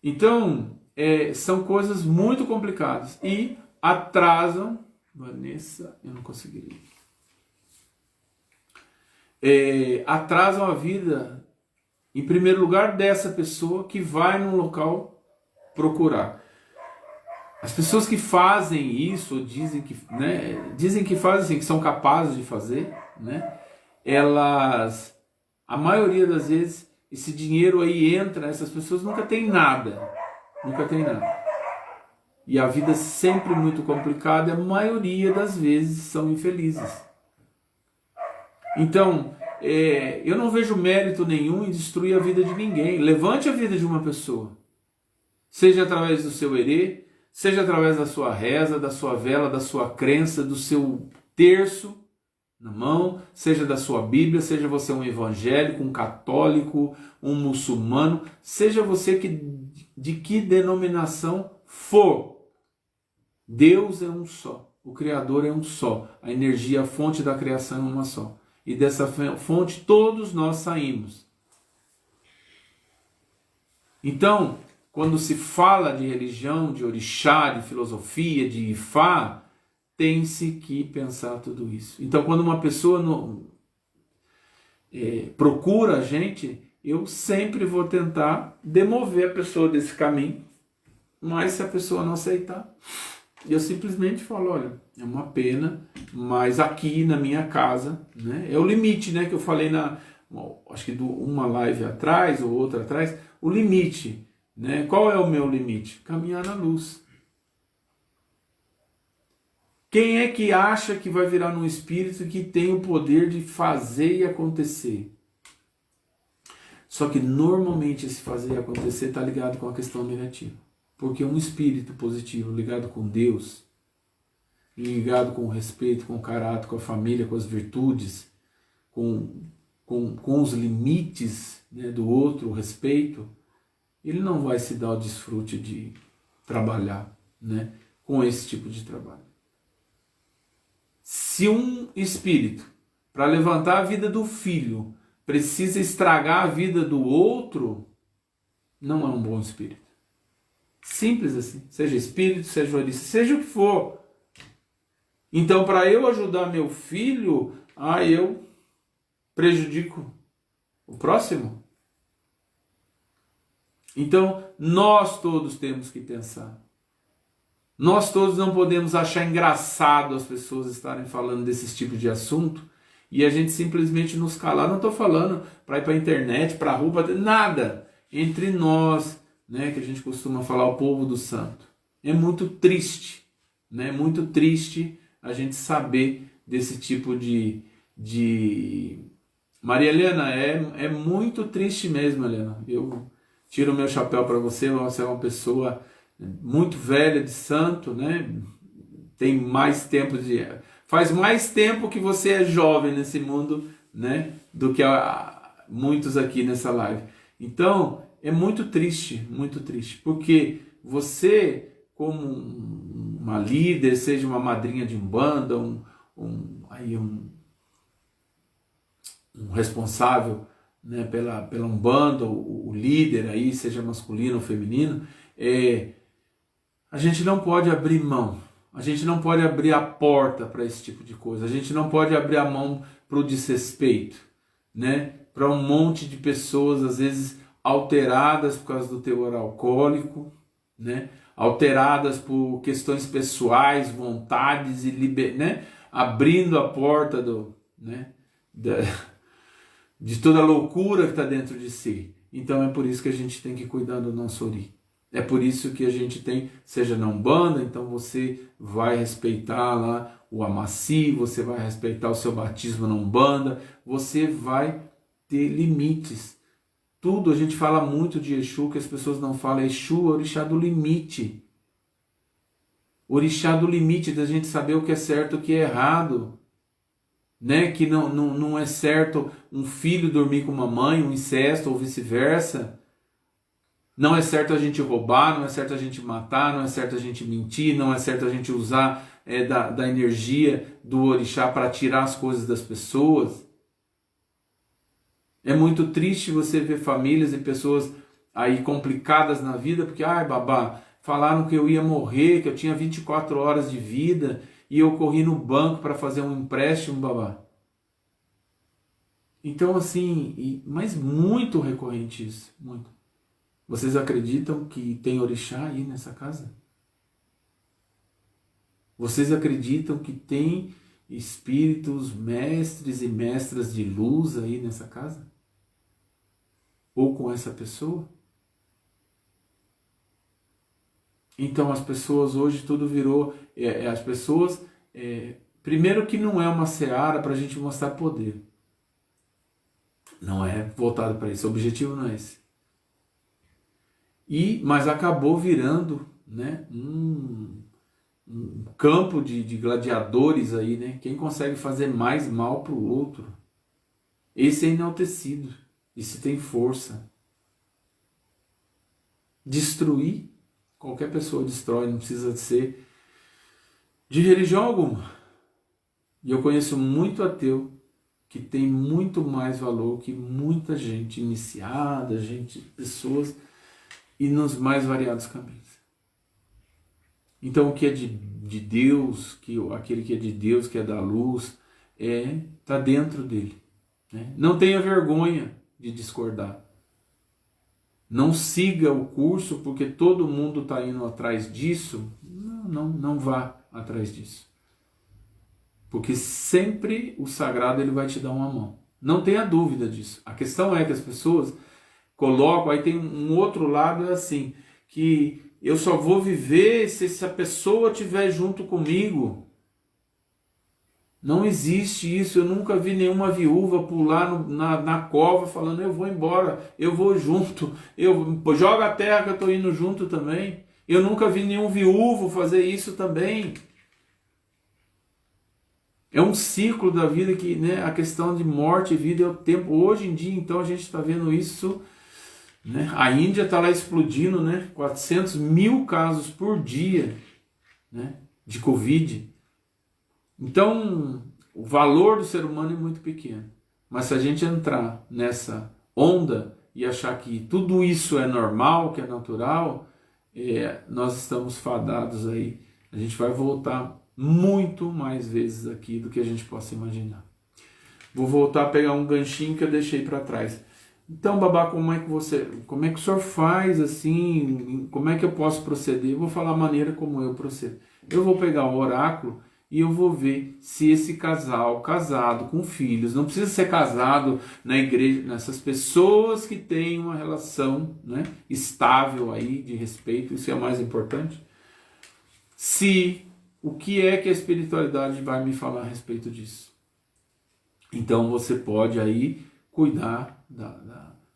Então, são coisas muito complicadas e atrasam. Vanessa, eu não consegui. Atrasam a vida, em primeiro lugar, dessa pessoa que vai num local procurar. As pessoas que fazem isso, dizem que fazem assim, que são capazes de fazer, né? A maioria das vezes, esse dinheiro aí entra, essas pessoas nunca tem nada. E a vida é sempre muito complicada, e a maioria das vezes são infelizes. Então, eu não vejo mérito nenhum em destruir a vida de ninguém. Levante a vida de uma pessoa. Seja através do seu erê, seja através da sua reza, da sua vela, da sua crença, do seu terço na mão, seja da sua Bíblia, seja você um evangélico, um católico, um muçulmano, seja você de que denominação for. Deus é um só, o Criador é um só, a energia, a fonte da criação é uma só. E dessa fonte todos nós saímos. Então, quando se fala de religião, de orixá, de filosofia, de Ifá, tem-se que pensar tudo isso. Então, quando uma pessoa procura a gente, eu sempre vou tentar demover a pessoa desse caminho, mas se a pessoa não aceitar, eu simplesmente falo, olha, é uma pena, mas aqui na minha casa, né, é o limite, né, que eu falei acho que uma live atrás ou outra atrás, o limite, né, qual é o meu limite? Caminhar na luz. Quem é que acha que vai virar num espírito que tem o poder de fazer e acontecer? Só que normalmente esse fazer e acontecer está ligado com a questão negativa. Porque um espírito positivo ligado com Deus, ligado com o respeito, com o caráter, com a família, com as virtudes, com os limites, né, do outro, o respeito, ele não vai se dar o desfrute de trabalhar, né, com esse tipo de trabalho. Se um espírito, para levantar a vida do filho, precisa estragar a vida do outro, não é um bom espírito. Simples assim. Seja espírito, seja orista, seja o que for. Então, para eu ajudar meu filho, eu prejudico o próximo? Então, nós todos temos que pensar. Nós todos não podemos achar engraçado as pessoas estarem falando desses tipos de assunto e a gente simplesmente nos calar. Não estou falando para ir para a internet, para a rua, nada. Entre nós, né, que a gente costuma falar, o povo do santo. É muito triste, né? Muito triste a gente saber desse tipo de... Maria Helena, é muito triste mesmo, Helena. Eu tiro o meu chapéu para você é uma pessoa muito velha de santo, né? Tem mais tempo faz mais tempo que você é jovem nesse mundo, né, do que muitos aqui nessa live. Então, é muito triste, porque você, como uma líder, seja uma madrinha de umbanda, um responsável, né, pela umbanda, o líder aí, seja masculino ou feminino, a gente não pode abrir mão, a gente não pode abrir a porta para esse tipo de coisa, a gente não pode abrir a mão para o desrespeito, né? Para um monte de pessoas, às vezes, alteradas por causa do teor alcoólico, né? Alteradas por questões pessoais, vontades, né? Abrindo a porta de toda a loucura que está dentro de si. Então é por isso que a gente tem que cuidar do nosso ori. É por isso que a gente tem, seja na Umbanda, então você vai respeitar lá o Amaci, você vai respeitar o seu batismo na Umbanda, você vai ter limites. Tudo, a gente fala muito de Exu, que as pessoas não falam. Exu é o orixá do limite. Orixá do limite, da gente saber o que é certo e o que é errado. Né? Que não é certo um filho dormir com uma mãe, um incesto ou vice-versa. Não é certo a gente roubar, não é certo a gente matar, não é certo a gente mentir, não é certo a gente usar da energia do orixá para tirar as coisas das pessoas. É muito triste você ver famílias e pessoas aí complicadas na vida, porque, babá, falaram que eu ia morrer, que eu tinha 24 horas de vida e eu corri no banco para fazer um empréstimo, babá. Então, assim, mas muito recorrente isso, muito. Vocês acreditam que tem orixá aí nessa casa? Vocês acreditam que tem espíritos, mestres e mestras de luz aí nessa casa? Ou com essa pessoa? Então as pessoas hoje tudo virou... as pessoas... primeiro que não é uma seara para a gente mostrar poder. Não é voltado para isso. O objetivo não é esse. Mas acabou virando, né, um campo de gladiadores aí, né? Quem consegue fazer mais mal para o outro. Esse é enaltecido. Esse tem força. Destruir, qualquer pessoa destrói, não precisa ser de religião alguma. E eu conheço muito ateu que tem muito mais valor que muita gente iniciada, pessoas, e nos mais variados caminhos. Então o que é de Deus, aquele que é de Deus, que é da luz, está dentro dele. né? Não tenha vergonha de discordar. Não siga o curso porque todo mundo está indo atrás disso. Não vá atrás disso. Porque sempre o sagrado ele vai te dar uma mão. Não tenha dúvida disso. A questão é que as pessoas colocam, aí tem um outro lado, é assim, que eu só vou viver se essa pessoa estiver junto comigo. Não existe isso. Eu nunca vi nenhuma viúva pular na cova falando, eu vou embora, eu vou junto, joga a terra que eu estou indo junto também. Eu nunca vi nenhum viúvo fazer isso também. É um ciclo da vida que, né, a questão de morte e vida é o tempo. Hoje em dia, então, a gente está vendo isso, né? A Índia está lá explodindo, né? 400 mil casos por dia, né, de Covid. Então, o valor do ser humano é muito pequeno. Mas se a gente entrar nessa onda e achar que tudo isso é normal, que é natural, nós estamos fadados aí. A gente vai voltar muito mais vezes aqui do que a gente possa imaginar. Vou voltar a pegar um ganchinho que eu deixei para trás. Então, Babá, como é que o senhor faz assim? Como é que eu posso proceder? Eu vou falar a maneira como eu procedo. Eu vou pegar o oráculo e eu vou ver se esse casal, casado, com filhos, não precisa ser casado na igreja, nessas pessoas que têm uma relação, né, estável aí, de respeito, isso é o mais importante. O que é que a espiritualidade vai me falar a respeito disso? Então você pode aí cuidar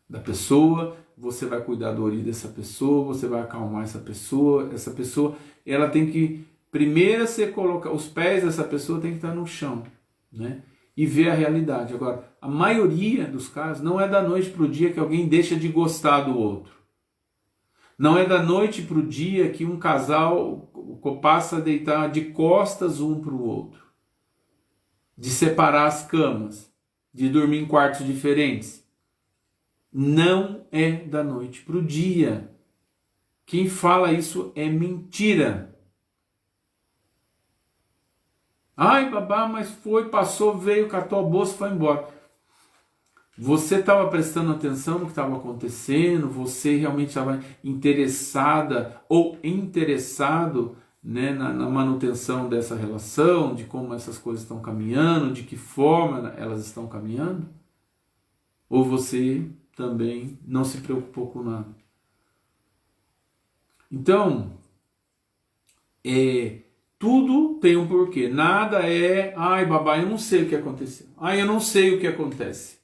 da pessoa, você vai cuidar do ori dessa pessoa, você vai acalmar essa pessoa ela tem que, primeiro você colocar, os pés dessa pessoa tem que estar no chão, né? E ver a realidade. Agora, a maioria dos casos não é da noite para o dia que alguém deixa de gostar do outro. Não é da noite para o dia que um casal passa a deitar de costas um para o outro, de separar as camas, de dormir em quartos diferentes. Não é da noite para o dia. Quem fala isso é mentira. Ai, Babá, mas foi, passou, veio, catou a bolsa e foi embora. Você estava prestando atenção no que estava acontecendo? Você realmente estava interessada ou interessado, né, na manutenção dessa relação, de como essas coisas estão caminhando, de que forma elas estão caminhando? Ou você também não se preocupou com nada? Então, tudo tem um porquê. Nada é, ai, Babá, eu não sei o que aconteceu. Ai, eu não sei o que acontece.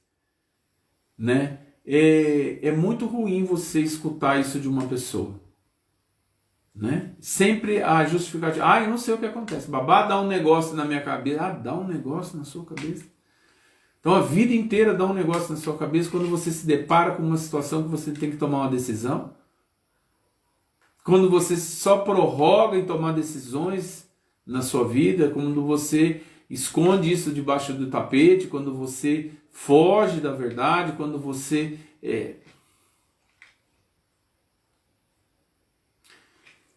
Né? É muito ruim você escutar isso de uma pessoa, né? Sempre a justificativa, eu não sei o que acontece, Babá, dá um negócio na minha cabeça. Dá um negócio na sua cabeça. Então a vida inteira dá um negócio na sua cabeça quando você se depara com uma situação que você tem que tomar uma decisão, quando você só prorroga em tomar decisões na sua vida, quando você esconde isso debaixo do tapete, quando você foge da verdade, quando você...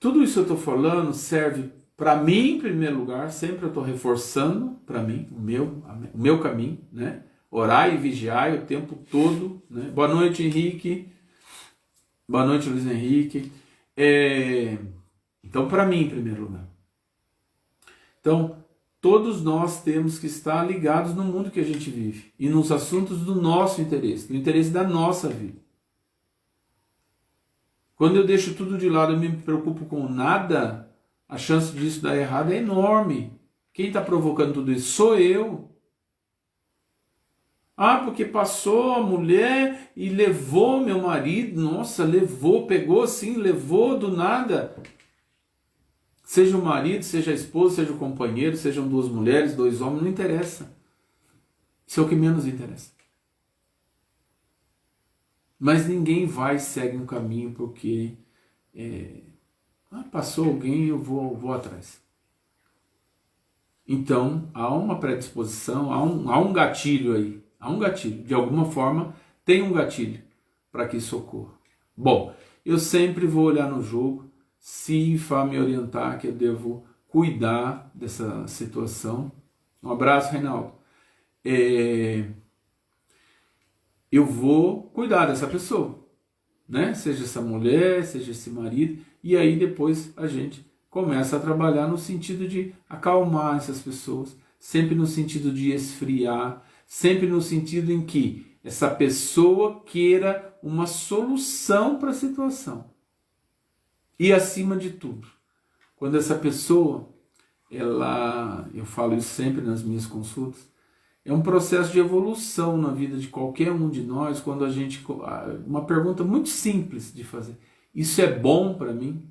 Tudo isso eu estou falando serve para mim, em primeiro lugar, sempre eu estou reforçando para mim, o meu caminho, né? Orar e vigiar o tempo todo, né? Boa noite, Henrique. Boa noite, Luiz Henrique. Então, para mim, em primeiro lugar. Então, todos nós temos que estar ligados no mundo que a gente vive e nos assuntos do nosso interesse, do interesse da nossa vida. Quando eu deixo tudo de lado e me preocupo com nada, a chance disso dar errado é enorme. Quem está provocando tudo isso? Sou eu. Porque passou a mulher e levou meu marido. Nossa, levou, pegou assim, levou do nada. Seja o marido, seja a esposa, seja o companheiro, sejam duas mulheres, dois homens, não interessa. Isso é o que menos interessa. Mas ninguém vai e segue um caminho porque passou alguém e eu vou atrás. Então, há uma predisposição, há um gatilho aí. Há um gatilho. De alguma forma, tem um gatilho para que isso ocorra. Bom, eu sempre vou olhar no jogo, se Fá me orientar que eu devo cuidar dessa situação. Um abraço, Reinaldo. eu vou cuidar dessa pessoa, né? Seja essa mulher, seja esse marido, e aí depois a gente começa a trabalhar no sentido de acalmar essas pessoas, sempre no sentido de esfriar, sempre no sentido em que essa pessoa queira uma solução para a situação. E acima de tudo, quando essa pessoa, eu falo isso sempre nas minhas consultas, é um processo de evolução na vida de qualquer um de nós, quando a gente, uma pergunta muito simples de fazer, isso é bom para mim?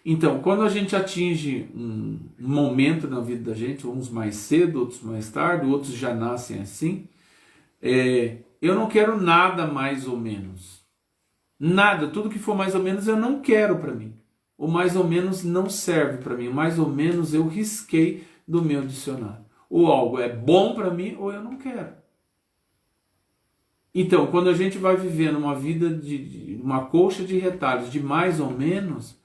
Então, quando a gente atinge um momento na vida da gente, uns mais cedo, outros mais tarde, outros já nascem assim, eu não quero nada mais ou menos. Nada, tudo que for mais ou menos eu não quero para mim. O mais ou menos não serve para mim. O mais ou menos eu risquei do meu dicionário. Ou algo é bom para mim ou eu não quero. Então, quando a gente vai vivendo uma vida de uma colcha de retalhos de mais ou menos,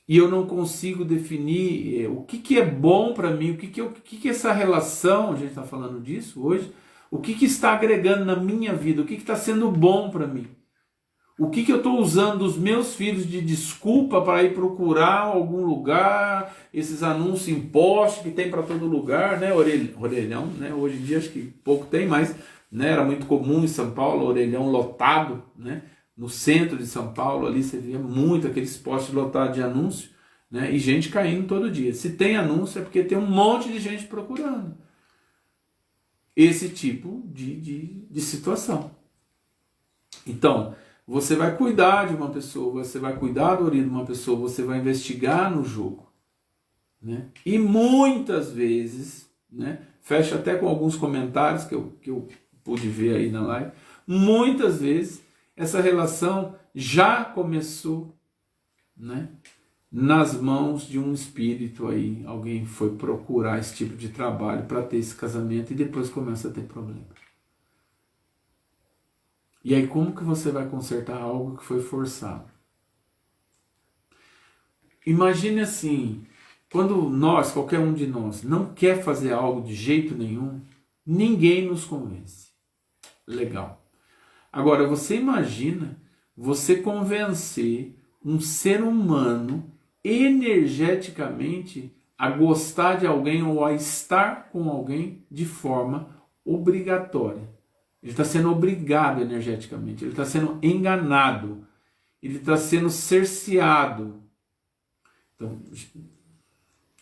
e eu não consigo definir o que é bom para mim, o que essa relação, a gente está falando disso hoje, o que está agregando na minha vida, o que está sendo bom para mim. O que eu estou usando os meus filhos de desculpa para ir procurar algum lugar, esses anúncios em poste que tem para todo lugar, né? Orelhão, né? Hoje em dia acho que pouco tem, mas né? Era muito comum em São Paulo, orelhão lotado, né? No centro de São Paulo, ali você via muito aqueles postes lotados de anúncio, né? E gente caindo todo dia. Se tem anúncio é porque tem um monte de gente procurando esse tipo de situação. Então, você vai cuidar de uma pessoa, você vai cuidar do orelho de uma pessoa, você vai investigar no jogo, né? E muitas vezes, né? Fecha até com alguns comentários que eu pude ver aí na live, muitas vezes essa relação já começou, né? Nas mãos de um espírito aí, alguém foi procurar esse tipo de trabalho para ter esse casamento e depois começa a ter problema. E aí como que você vai consertar algo que foi forçado? Imagine assim, quando nós, qualquer um de nós, não quer fazer algo de jeito nenhum, ninguém nos convence. Legal. Agora, você imagina você convencer um ser humano energeticamente a gostar de alguém ou a estar com alguém de forma obrigatória. Ele está sendo obrigado energeticamente, ele está sendo enganado, ele está sendo cerceado. Então,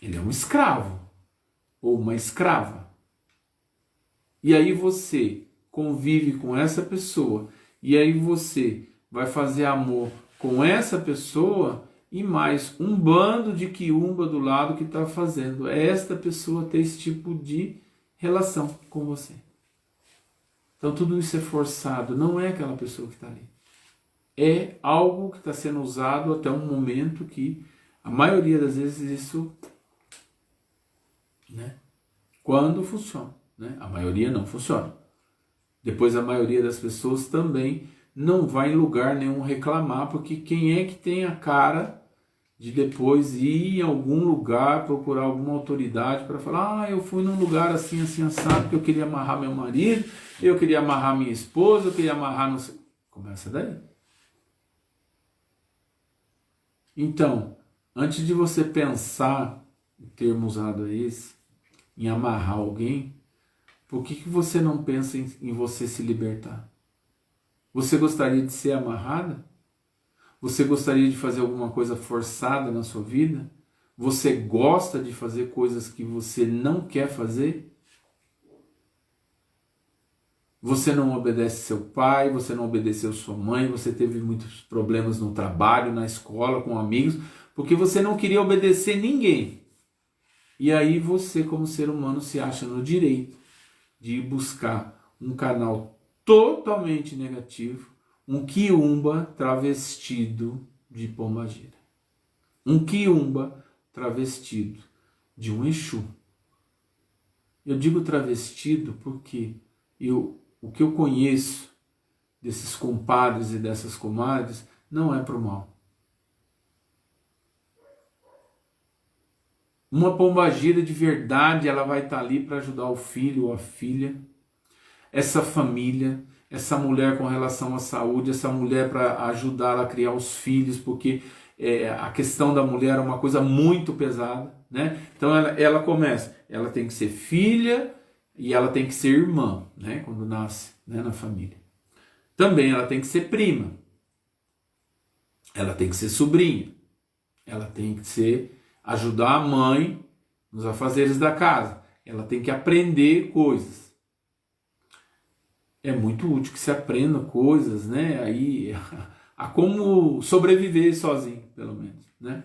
ele é um escravo ou uma escrava. E aí você convive com essa pessoa, e aí você vai fazer amor com essa pessoa e mais um bando de quiumba do lado que está fazendo esta pessoa ter esse tipo de relação com você. Então tudo isso é forçado, não é aquela pessoa que está ali. É algo que está sendo usado até um momento que a maioria das vezes isso, né, quando funciona, né, a maioria não funciona. Depois a maioria das pessoas também não vai em lugar nenhum reclamar, porque quem é que tem a cara de depois ir em algum lugar, procurar alguma autoridade para falar, eu fui num lugar assim, assim, assado, porque eu queria amarrar meu marido, eu queria amarrar minha esposa, eu queria amarrar... Não sei. Começa daí. Então, antes de você pensar, o termo usado é esse, em amarrar alguém, por que você não pensa em você se libertar? Você gostaria de ser amarrada? Você gostaria de fazer alguma coisa forçada na sua vida? Você gosta de fazer coisas que você não quer fazer? Você não obedece seu pai, você não obedeceu sua mãe, você teve muitos problemas no trabalho, na escola, com amigos, porque você não queria obedecer ninguém. E aí você, como ser humano, se acha no direito de ir buscar um canal totalmente negativo, um quiumba travestido de pombagira. Um quiumba travestido de um Exu. Eu digo travestido porque o que eu conheço desses compadres e dessas comadres não é pro mal. Uma pombagira de verdade, ela vai estar ali para ajudar o filho ou a filha. essa família, essa mulher com relação à saúde, essa mulher para ajudá-la a criar os filhos, porque a questão da mulher é uma coisa muito pesada, né? Então ela começa, ela tem que ser filha e ela tem que ser irmã, né? Quando nasce, né, na família. Também ela tem que ser prima, ela tem que ser sobrinha, ela tem que ser ajudar a mãe nos afazeres da casa, ela tem que aprender coisas. É muito útil que se aprenda coisas, né? Aí a como sobreviver sozinho, pelo menos, né?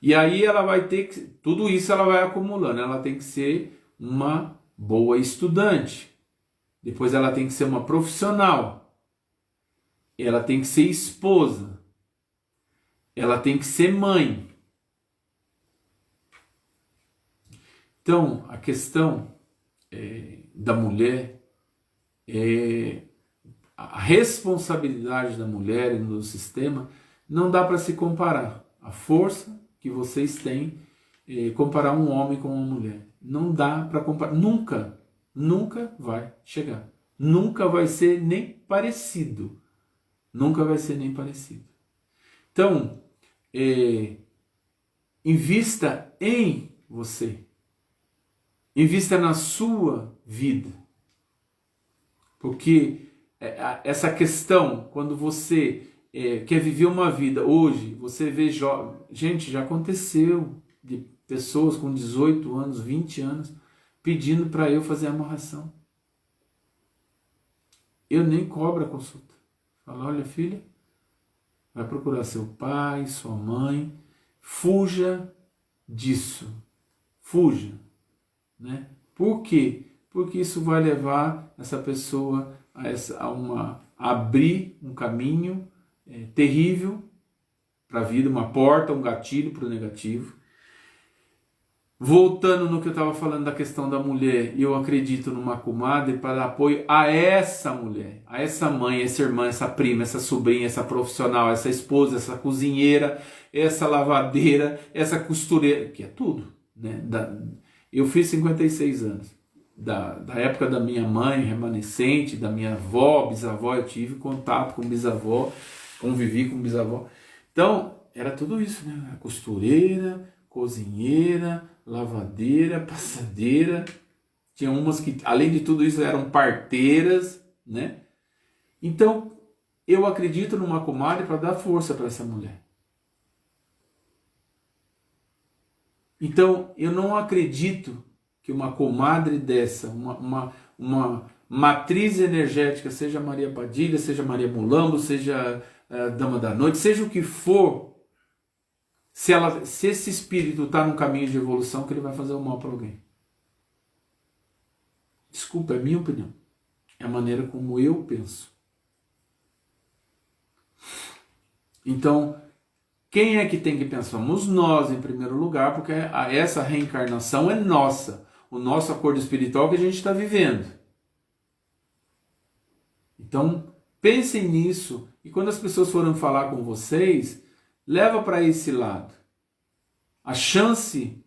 E aí ela vai ter que, tudo isso ela vai acumulando, ela tem que ser uma boa estudante, depois ela tem que ser uma profissional, ela tem que ser esposa, ela tem que ser mãe. Então, a questão da mulher, a responsabilidade da mulher e do sistema, não dá para se comparar. A força que vocês têm, comparar um homem com uma mulher. Não dá para comparar. Nunca, nunca vai chegar. Nunca vai ser nem parecido. Nunca vai ser nem parecido. Então, invista em você. Invista na sua vida. Porque essa questão, quando você quer viver uma vida hoje, você vê gente, já aconteceu de pessoas com 18 anos, 20 anos, pedindo para eu fazer a amarração. Eu nem cobro a consulta. Falo, olha filha, vai procurar seu pai, sua mãe, fuja disso. Fuja. Né? Por quê? Porque isso vai levar essa pessoa a abrir um caminho terrível para a vida, uma porta, um gatilho para o negativo. Voltando no que eu estava falando da questão da mulher, eu acredito numa comadre para dar apoio a essa mulher, a essa mãe, essa irmã, essa prima, essa sobrinha, essa profissional, essa esposa, essa cozinheira, essa lavadeira, essa costureira, que é tudo, né? Eu fiz 56 anos. Da época da minha mãe remanescente, da minha avó, bisavó, eu tive contato com bisavó, convivi com bisavó. Então, era tudo isso, né? Costureira, cozinheira, lavadeira, passadeira. Tinha umas que, além de tudo isso, eram parteiras, né? Então, eu acredito numa comadre para dar força para essa mulher. Então, eu não acredito que uma comadre dessa, uma matriz energética, seja Maria Padilha, seja Maria Mulambo, seja Dama da Noite, seja o que for, se esse espírito está num caminho de evolução, que ele vai fazer o mal para alguém. Desculpa, é minha opinião. É a maneira como eu penso. Então, quem é que tem que pensar? Somos nós, em primeiro lugar, porque essa reencarnação é nossa. O nosso acordo espiritual que a gente está vivendo. Então, pensem nisso. E quando as pessoas forem falar com vocês, leva para esse lado. A chance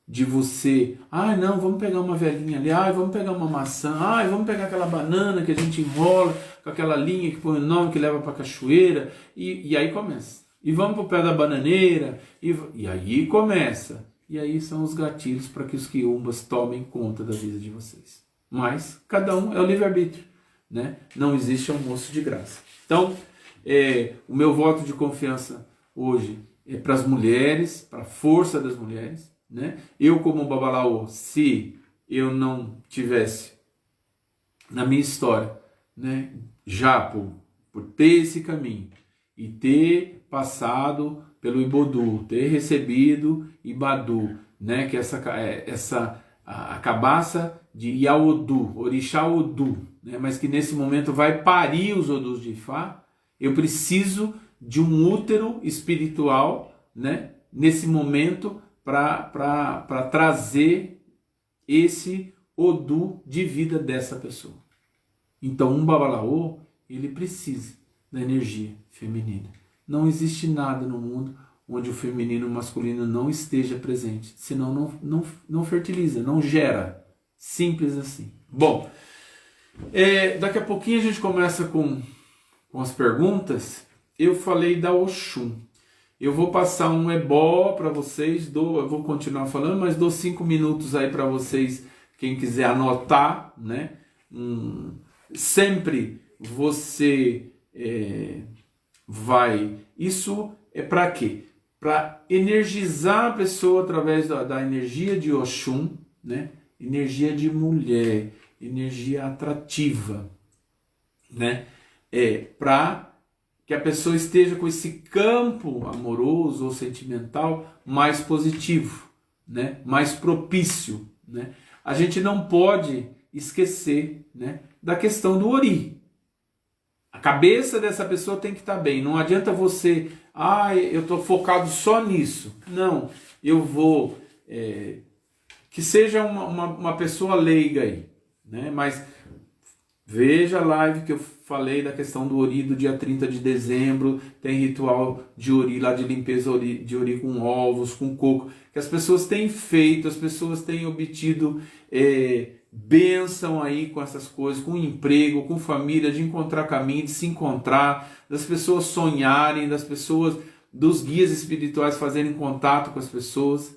de você... não, vamos pegar uma velhinha ali. Vamos pegar uma maçã. Vamos pegar aquela banana que a gente enrola com aquela linha que põe o nome que leva para a cachoeira. E aí começa. E vamos para o pé da bananeira. E aí começa. E aí são os gatilhos para que os quiumbas tomem conta da vida de vocês. Mas cada um é o livre-arbítrio, né? Não existe almoço de graça. Então, o meu voto de confiança hoje é para as mulheres, para a força das mulheres, né? Eu, como Babalaô, se eu não tivesse na minha história, né, já por ter esse caminho e ter passado pelo Ibodu, ter recebido Ibadu, né, que a cabaça de Yaodu, Orixá Odu, né, mas que nesse momento vai parir os Odus de Ifá, eu preciso de um útero espiritual, né, nesse momento para trazer esse Odu de vida dessa pessoa. Então um Babalaô, ele precisa da energia feminina. Não existe nada no mundo onde o feminino e o masculino não esteja presente. Senão não fertiliza, não gera. Simples assim. Bom, Daqui a pouquinho a gente começa com as perguntas. Eu falei da Oxum. Eu vou passar um ebó para vocês, eu vou continuar falando, mas dou 5 minutos aí para vocês, quem quiser anotar, né? Sempre você vai... Isso é para quê? Para energizar a pessoa através da energia de Oxum, né? Energia de mulher, energia atrativa, né? Para que a pessoa esteja com esse campo amoroso ou sentimental mais positivo, né? Mais propício, né? A gente não pode esquecer, né, da questão do Ori. A cabeça dessa pessoa tem que estar bem. Não adianta você, eu estou focado só nisso. Não, eu vou... que seja uma pessoa leiga aí, né? Mas veja a live que eu falei da questão do Ori do dia 30 de dezembro. Tem ritual de Ori lá, de limpeza de Ori com ovos, com coco, que as pessoas têm feito, as pessoas têm obtido bênção aí com essas coisas, com emprego, com família, de encontrar caminho, de se encontrar, das pessoas sonharem, dos guias espirituais fazerem contato com as pessoas,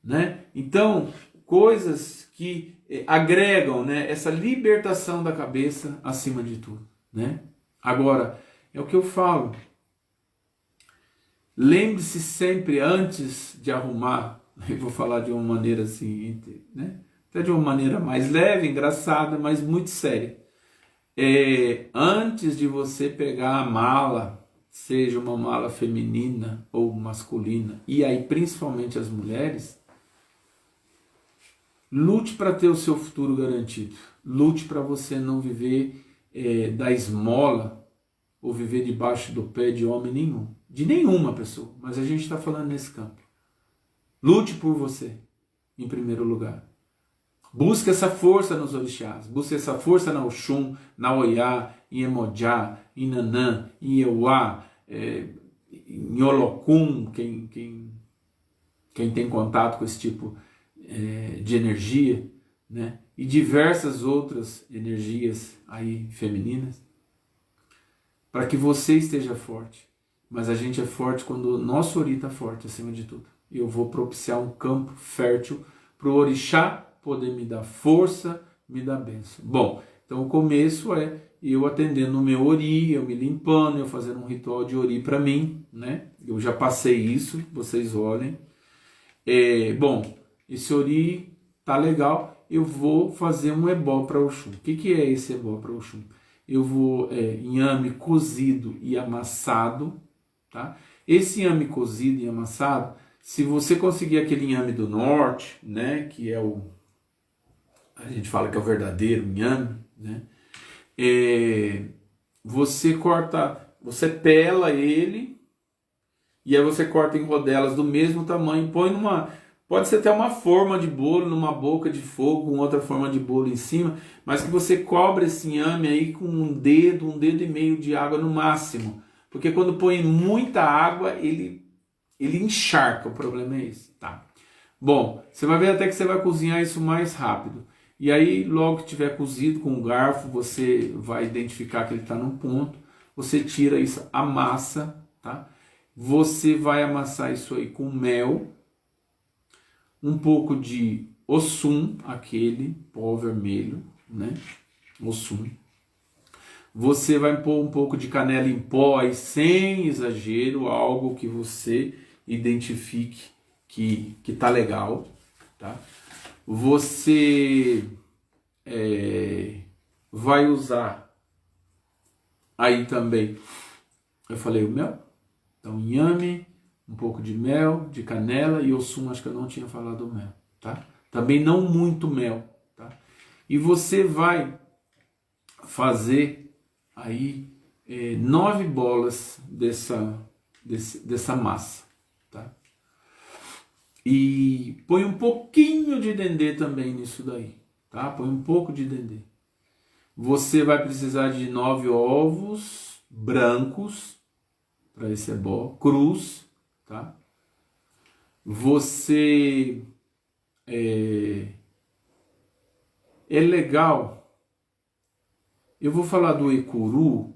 né? Então, coisas que agregam, né, essa libertação da cabeça acima de tudo, né? Agora, é o que eu falo. Lembre-se sempre, antes de arrumar, eu vou falar de uma maneira assim, né? Até de uma maneira mais leve, engraçada, mas muito séria. Antes de você pegar a mala, seja uma mala feminina ou masculina, e aí principalmente as mulheres, lute para ter o seu futuro garantido. Lute para você não viver da esmola ou viver debaixo do pé de homem nenhum. De nenhuma pessoa. Mas a gente está falando nesse campo. Lute por você, em primeiro lugar. Busque essa força nos orixás. Busque essa força na Oxum, na Oiá, em Emojá, em Nanã, em Euá, em Olocum, quem tem contato com esse tipo de energia, né? E diversas outras energias aí femininas, para que você esteja forte. Mas a gente é forte quando o nosso Ori está forte, acima de tudo. E eu vou propiciar um campo fértil para o orixá poder me dar força, me dar bênção. Bom, então o começo é eu atendendo o meu Ori, eu me limpando, eu fazendo um ritual de Ori para mim, né? Eu já passei isso, vocês olhem. Bom, esse Ori tá legal, eu vou fazer um ebó para Oxum. O que é esse ebó para Oxum? Eu vou inhame cozido e amassado, tá? Esse inhame cozido e amassado, se você conseguir aquele inhame do norte, né, que é a gente fala que é o verdadeiro inhame, né? Você pela ele e aí você corta em rodelas do mesmo tamanho, pode ser até uma forma de bolo numa boca de fogo, com outra forma de bolo em cima, mas que você cobre esse inhame aí com um dedo e meio de água no máximo, porque quando põe muita água ele encharca, o problema é esse, tá? Bom, você vai ver até que você vai cozinhar isso mais rápido. E aí, logo que tiver cozido com o garfo, você vai identificar que ele está num ponto. Você tira isso, amassa, tá? Você vai amassar isso aí com mel, um pouco de Oxum, aquele pó vermelho, né? Oxum. Você vai pôr um pouco de canela em pó, aí, sem exagero, algo que você identifique que tá legal, tá? Você vai usar aí também, eu falei o mel, então inhame, um pouco de mel, de canela e Oxum, acho que eu não tinha falado mel, tá? Também não muito mel, tá? E você vai fazer aí 9 bolas dessa massa, tá? E põe um pouquinho de dendê também nisso daí, tá? Põe um pouco de dendê. Você vai precisar de 9 ovos brancos para esse ebó, crus, tá? Você é legal Eu vou falar do ecuru.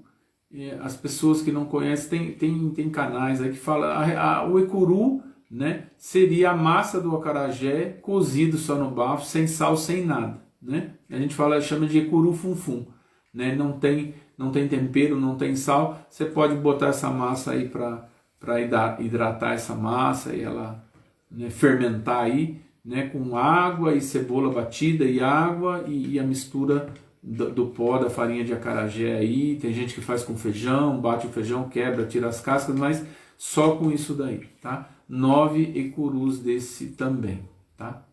As pessoas que não conhecem, tem canais aí que falam, o ecuru, né, seria a massa do acarajé cozido só no bafo, sem sal, sem nada, né? A gente chama de ecuru fum-fum, né? Não tem tempero, não tem sal. Você pode botar essa massa aí para hidratar essa massa e ela, né, fermentar aí, né, com água e cebola batida e água e a mistura do pó da farinha de acarajé aí. Tem gente que faz com feijão, bate o feijão, quebra, tira as cascas, mas só com isso daí, tá? 9 ecurus desse também, tá?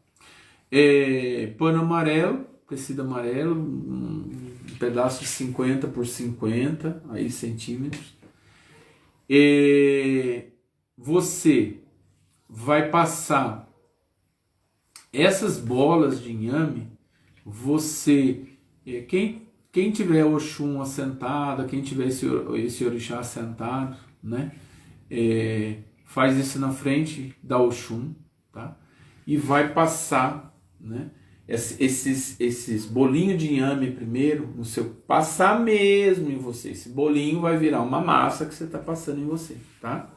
Pano amarelo, tecido amarelo, um pedaço de 50 por 50 aí, centímetros. Você vai passar essas bolas de inhame, quem tiver Oxum assentado, quem tiver esse orixá assentado, né, faz isso na frente da Oxum, tá? E vai passar, né, esses bolinhos de inhame primeiro, passar mesmo em você. Esse bolinho vai virar uma massa que você está passando em você, tá?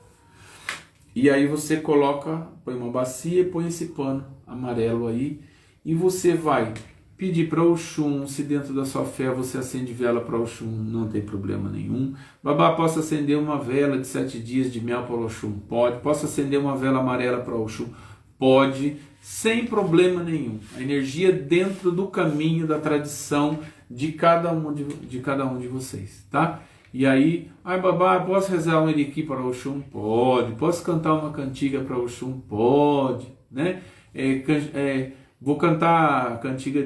E aí você põe uma bacia e põe esse pano amarelo aí, e você vai pedir para Oxum, se dentro da sua fé você acende vela para Oxum, não tem problema nenhum. Babá, posso acender uma vela de 7 dias de mel para Oxum? Pode. Posso acender uma vela amarela para Oxum? Pode, sem problema nenhum. A energia dentro do caminho da tradição de cada um de vocês, tá? E aí, babá, posso rezar um eriqui para Oxum? Pode. Posso cantar uma cantiga para Oxum? Pode, né? Vou cantar a cantiga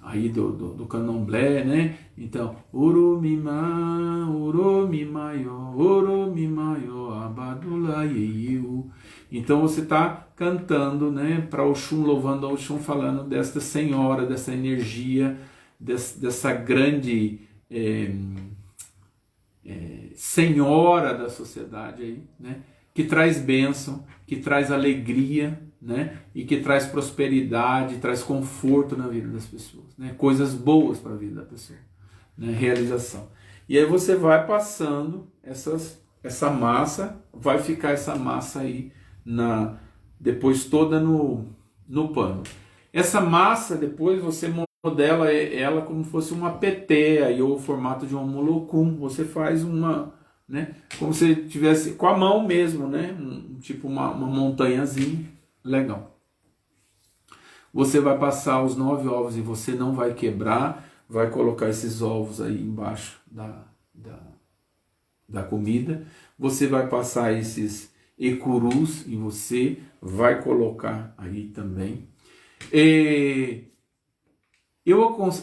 aí do candomblé, né? Então, Urumimá, Urumimayo, Urumimayo, Abadula Yeiu. Então você está cantando, né, para Oxum, louvando a Oxum, falando desta senhora, dessa energia, dessa grande senhora da sociedade aí, né? Que traz bênção, que traz alegria, né? E que traz prosperidade, traz conforto na vida das pessoas, né? Coisas boas para a vida da pessoa, né? Realização. E aí você vai passando essa massa, vai ficar essa massa aí depois toda no pano. Essa massa depois você modela ela como se fosse uma peteia ou o formato de um molocum. Você faz né, como se tivesse com a mão mesmo, né? Tipo uma montanhazinha. Legal. Você vai passar os 9 ovos e você não vai quebrar, vai colocar esses ovos aí embaixo da comida. Você vai passar esses ecurus e você vai colocar aí também.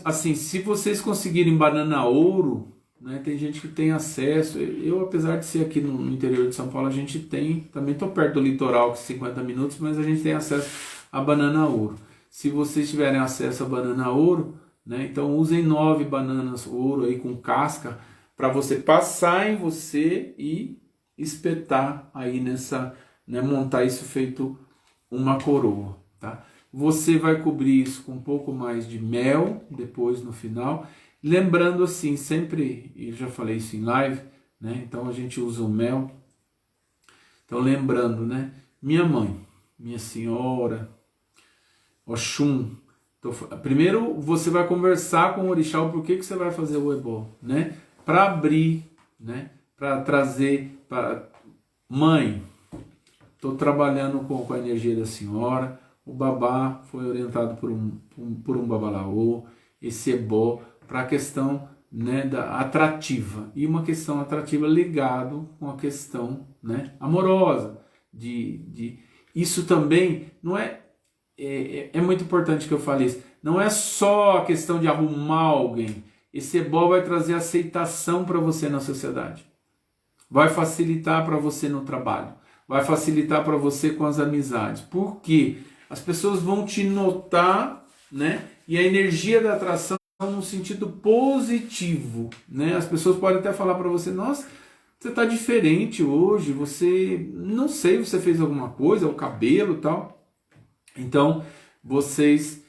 Assim, se vocês conseguirem banana ouro, né, tem gente que tem acesso. Eu, apesar de ser aqui no interior de São Paulo, a gente tem, também estou perto do litoral, que 50 minutos, mas a gente tem acesso a banana ouro. Se vocês tiverem acesso a banana ouro, né, então usem 9 bananas ouro aí com casca, para você passar em você e espetar aí né, montar isso feito uma coroa, tá? Você vai cobrir isso com um pouco mais de mel depois no final. Lembrando assim, sempre, eu já falei isso em live, né? Então a gente usa o mel. Então lembrando, né? Minha mãe, minha senhora, Oxum. Então, primeiro você vai conversar com o orixá o porquê que você vai fazer o ebó, né? Para abrir, né? Para trazer para mãe. Estou trabalhando com a energia da senhora. O babá foi orientado por um babalaô. Esse ebó para a questão, né, da atrativa, e uma questão atrativa ligado com a questão, né, amorosa, isso também não é muito importante que eu fale isso, não é só a questão de arrumar alguém. Esse ebó vai trazer aceitação para você na sociedade, vai facilitar para você no trabalho, vai facilitar para você com as amizades, porque as pessoas vão te notar, né, e a energia da atração no sentido positivo, né? As pessoas podem até falar para você: nossa, você está diferente hoje, você, não sei, você fez alguma coisa, o cabelo e tal. Então, vocês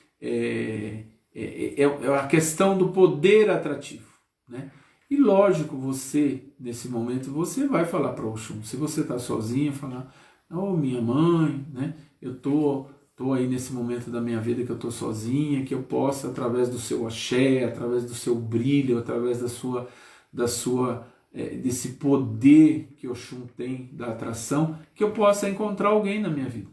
é a questão do poder atrativo, né? E lógico, você, nesse momento, você vai falar para Oxum. Se você está sozinha, falar, oh, minha mãe, né? Eu tô aí nesse momento da minha vida que eu tô sozinha, que eu possa, através do seu axé, através do seu brilho, através desse poder que Oxum tem da atração, que eu possa encontrar alguém na minha vida.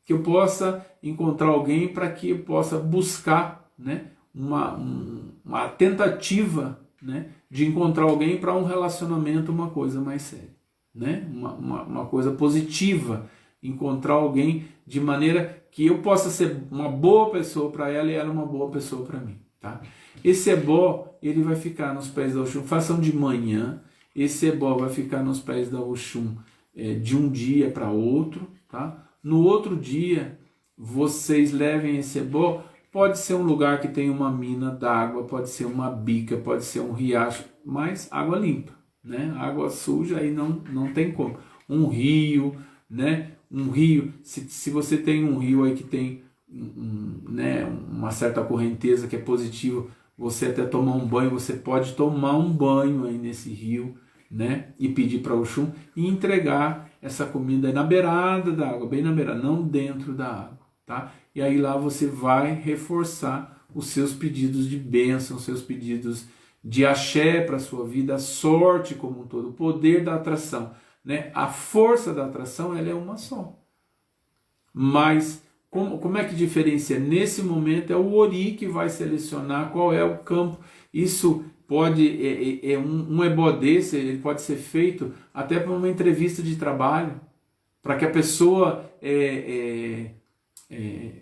Que eu possa encontrar alguém para que eu possa buscar, né, uma tentativa, né, de encontrar alguém para um relacionamento, uma coisa mais séria, né, uma coisa positiva, encontrar alguém de maneira que eu possa ser uma boa pessoa para ela e ela uma boa pessoa para mim. Tá? Esse ebó, ele vai ficar nos pés da Oxum, façam de manhã, esse ebó vai ficar nos pés da Oxum de um dia para outro, tá? No outro dia, vocês levem esse ebó, pode ser um lugar que tem uma mina d'água, pode ser uma bica, pode ser um riacho, mas água limpa, né? Água suja aí não tem como. Um rio, né? Um rio, se você tem um rio aí que tem né, uma certa correnteza que é positiva, você até tomar um banho, você pode tomar um banho aí nesse rio, né? E pedir para o Oxum e entregar essa comida na beirada da água, bem na beirada, não dentro da água, tá? E aí lá você vai reforçar os seus pedidos de bênção, os seus pedidos de axé para a sua vida, a sorte como um todo, o poder da atração, né? A força da atração, ela é uma só. Mas como é que diferencia? Nesse momento é o Ori que vai selecionar qual é o campo. Isso pode, um ebó desse, ele pode ser feito até para uma entrevista de trabalho, para que a pessoa,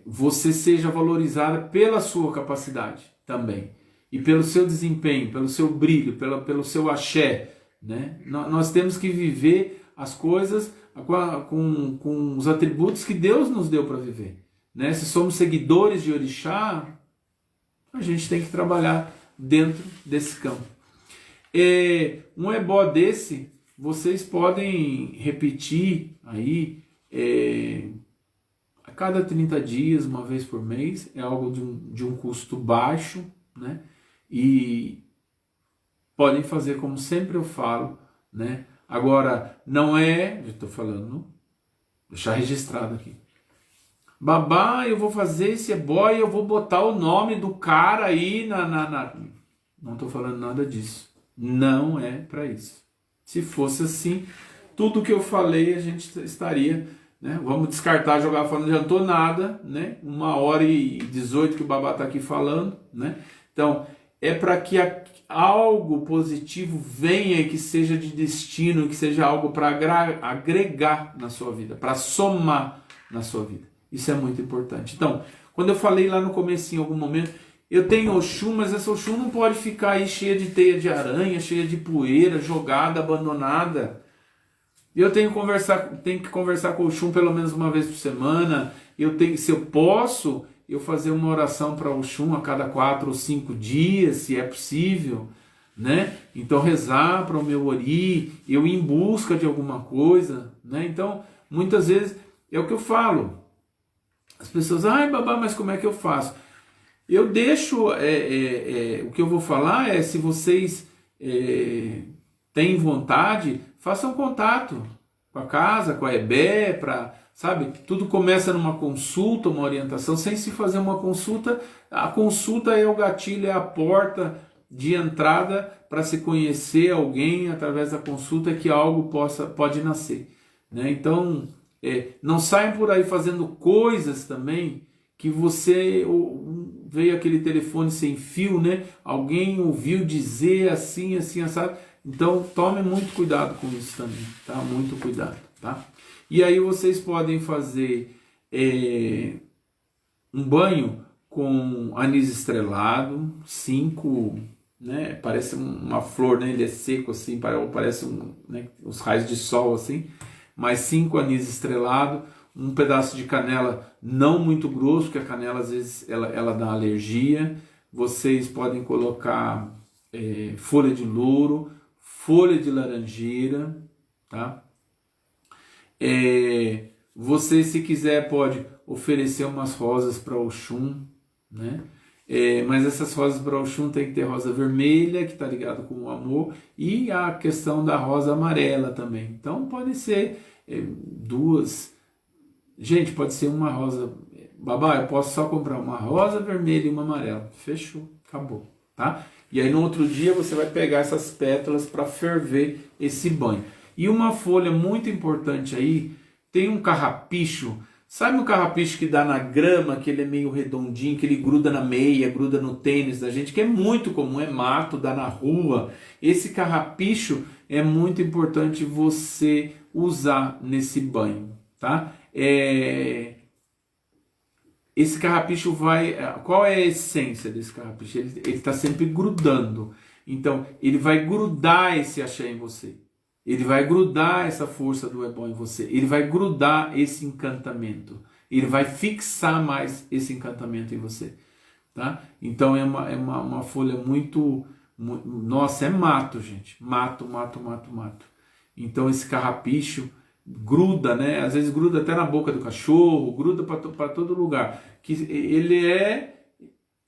você seja valorizada pela sua capacidade também, e pelo seu desempenho, pelo seu brilho, pelo seu axé, né? Nós temos que viver as coisas com os atributos que Deus nos deu para viver, né? Se somos seguidores de Orixá, a gente tem que trabalhar dentro desse campo. Um ebó desse, vocês podem repetir aí a cada 30 dias, uma vez por mês, é algo de um custo baixo, né? E podem fazer como sempre eu falo, né? Agora, não é, eu estou falando, deixar registrado aqui. Babá, eu vou fazer esse ebó e eu vou botar o nome do cara aí Não estou falando nada disso. Não é para isso. Se fosse assim, tudo que eu falei a gente estaria, né? Vamos descartar, jogar fora, não adiantou nada, né? 1h18 que o Babá está aqui falando, né? Então, é para que algo positivo venha e que seja de destino, que seja algo para agregar na sua vida, para somar na sua vida. Isso é muito importante. Então, quando eu falei lá no começo, em algum momento, eu tenho Oxum, mas essa Oxum não pode ficar aí cheia de teia de aranha, cheia de poeira, jogada, abandonada. Eu tenho que conversar com o Oxum pelo menos uma vez por semana. Se eu posso, eu fazer uma oração para o Oxum a cada 4 ou 5 dias, se é possível, né? Então rezar para o meu Ori, eu ir em busca de alguma coisa, né? Então, muitas vezes, é o que eu falo. As pessoas, ai babá, mas como é que eu faço? Eu deixo, o que eu vou falar é, se vocês têm vontade, façam contato com a casa, com a EBE, sabe? Tudo começa numa consulta, uma orientação, sem se fazer uma consulta. A consulta é o gatilho, é a porta de entrada para se conhecer alguém através da consulta, que algo pode nascer, né? Então, não saiam por aí fazendo coisas também que você veio aquele telefone sem fio, né? Alguém ouviu dizer assim, assim, assado. Então tome muito cuidado com isso também, tá? Muito cuidado, tá? E aí vocês podem fazer um banho com anis estrelado, 5, né? Parece uma flor, né? Ele é seco assim, parece né? Os raios de sol assim. Mais 5 anis estrelado, um pedaço de canela não muito grosso, porque a canela às vezes ela dá alergia. Vocês podem colocar folha de louro, folha de laranjeira, tá? Você, se quiser, pode oferecer umas rosas para Oxum, né? Mas essas rosas para Oxum tem que ter rosa vermelha, que está ligado com o amor, e a questão da rosa amarela também. Então pode ser duas. Gente, pode ser uma rosa. Babá, eu posso só comprar uma rosa vermelha e uma amarela. Fechou, acabou, tá? E aí no outro dia você vai pegar essas pétalas para ferver esse banho. E uma folha muito importante aí, tem um carrapicho. Sabe o carrapicho que dá na grama, que ele é meio redondinho, que ele gruda na meia, gruda no tênis da gente, que é muito comum, é mato, dá na rua. Esse carrapicho é muito importante você usar nesse banho, tá? Esse carrapicho vai... Qual é a essência desse carrapicho? Ele está sempre grudando. Então, ele vai grudar esse axé em você. Ele vai grudar essa força do ebó em você. Ele vai grudar esse encantamento. Ele vai fixar mais esse encantamento em você. Tá? Então é uma folha muito... Nossa, é mato, gente. Mato. Então esse carrapicho gruda, né? Às vezes gruda até na boca do cachorro, gruda para todo lugar. Que ele é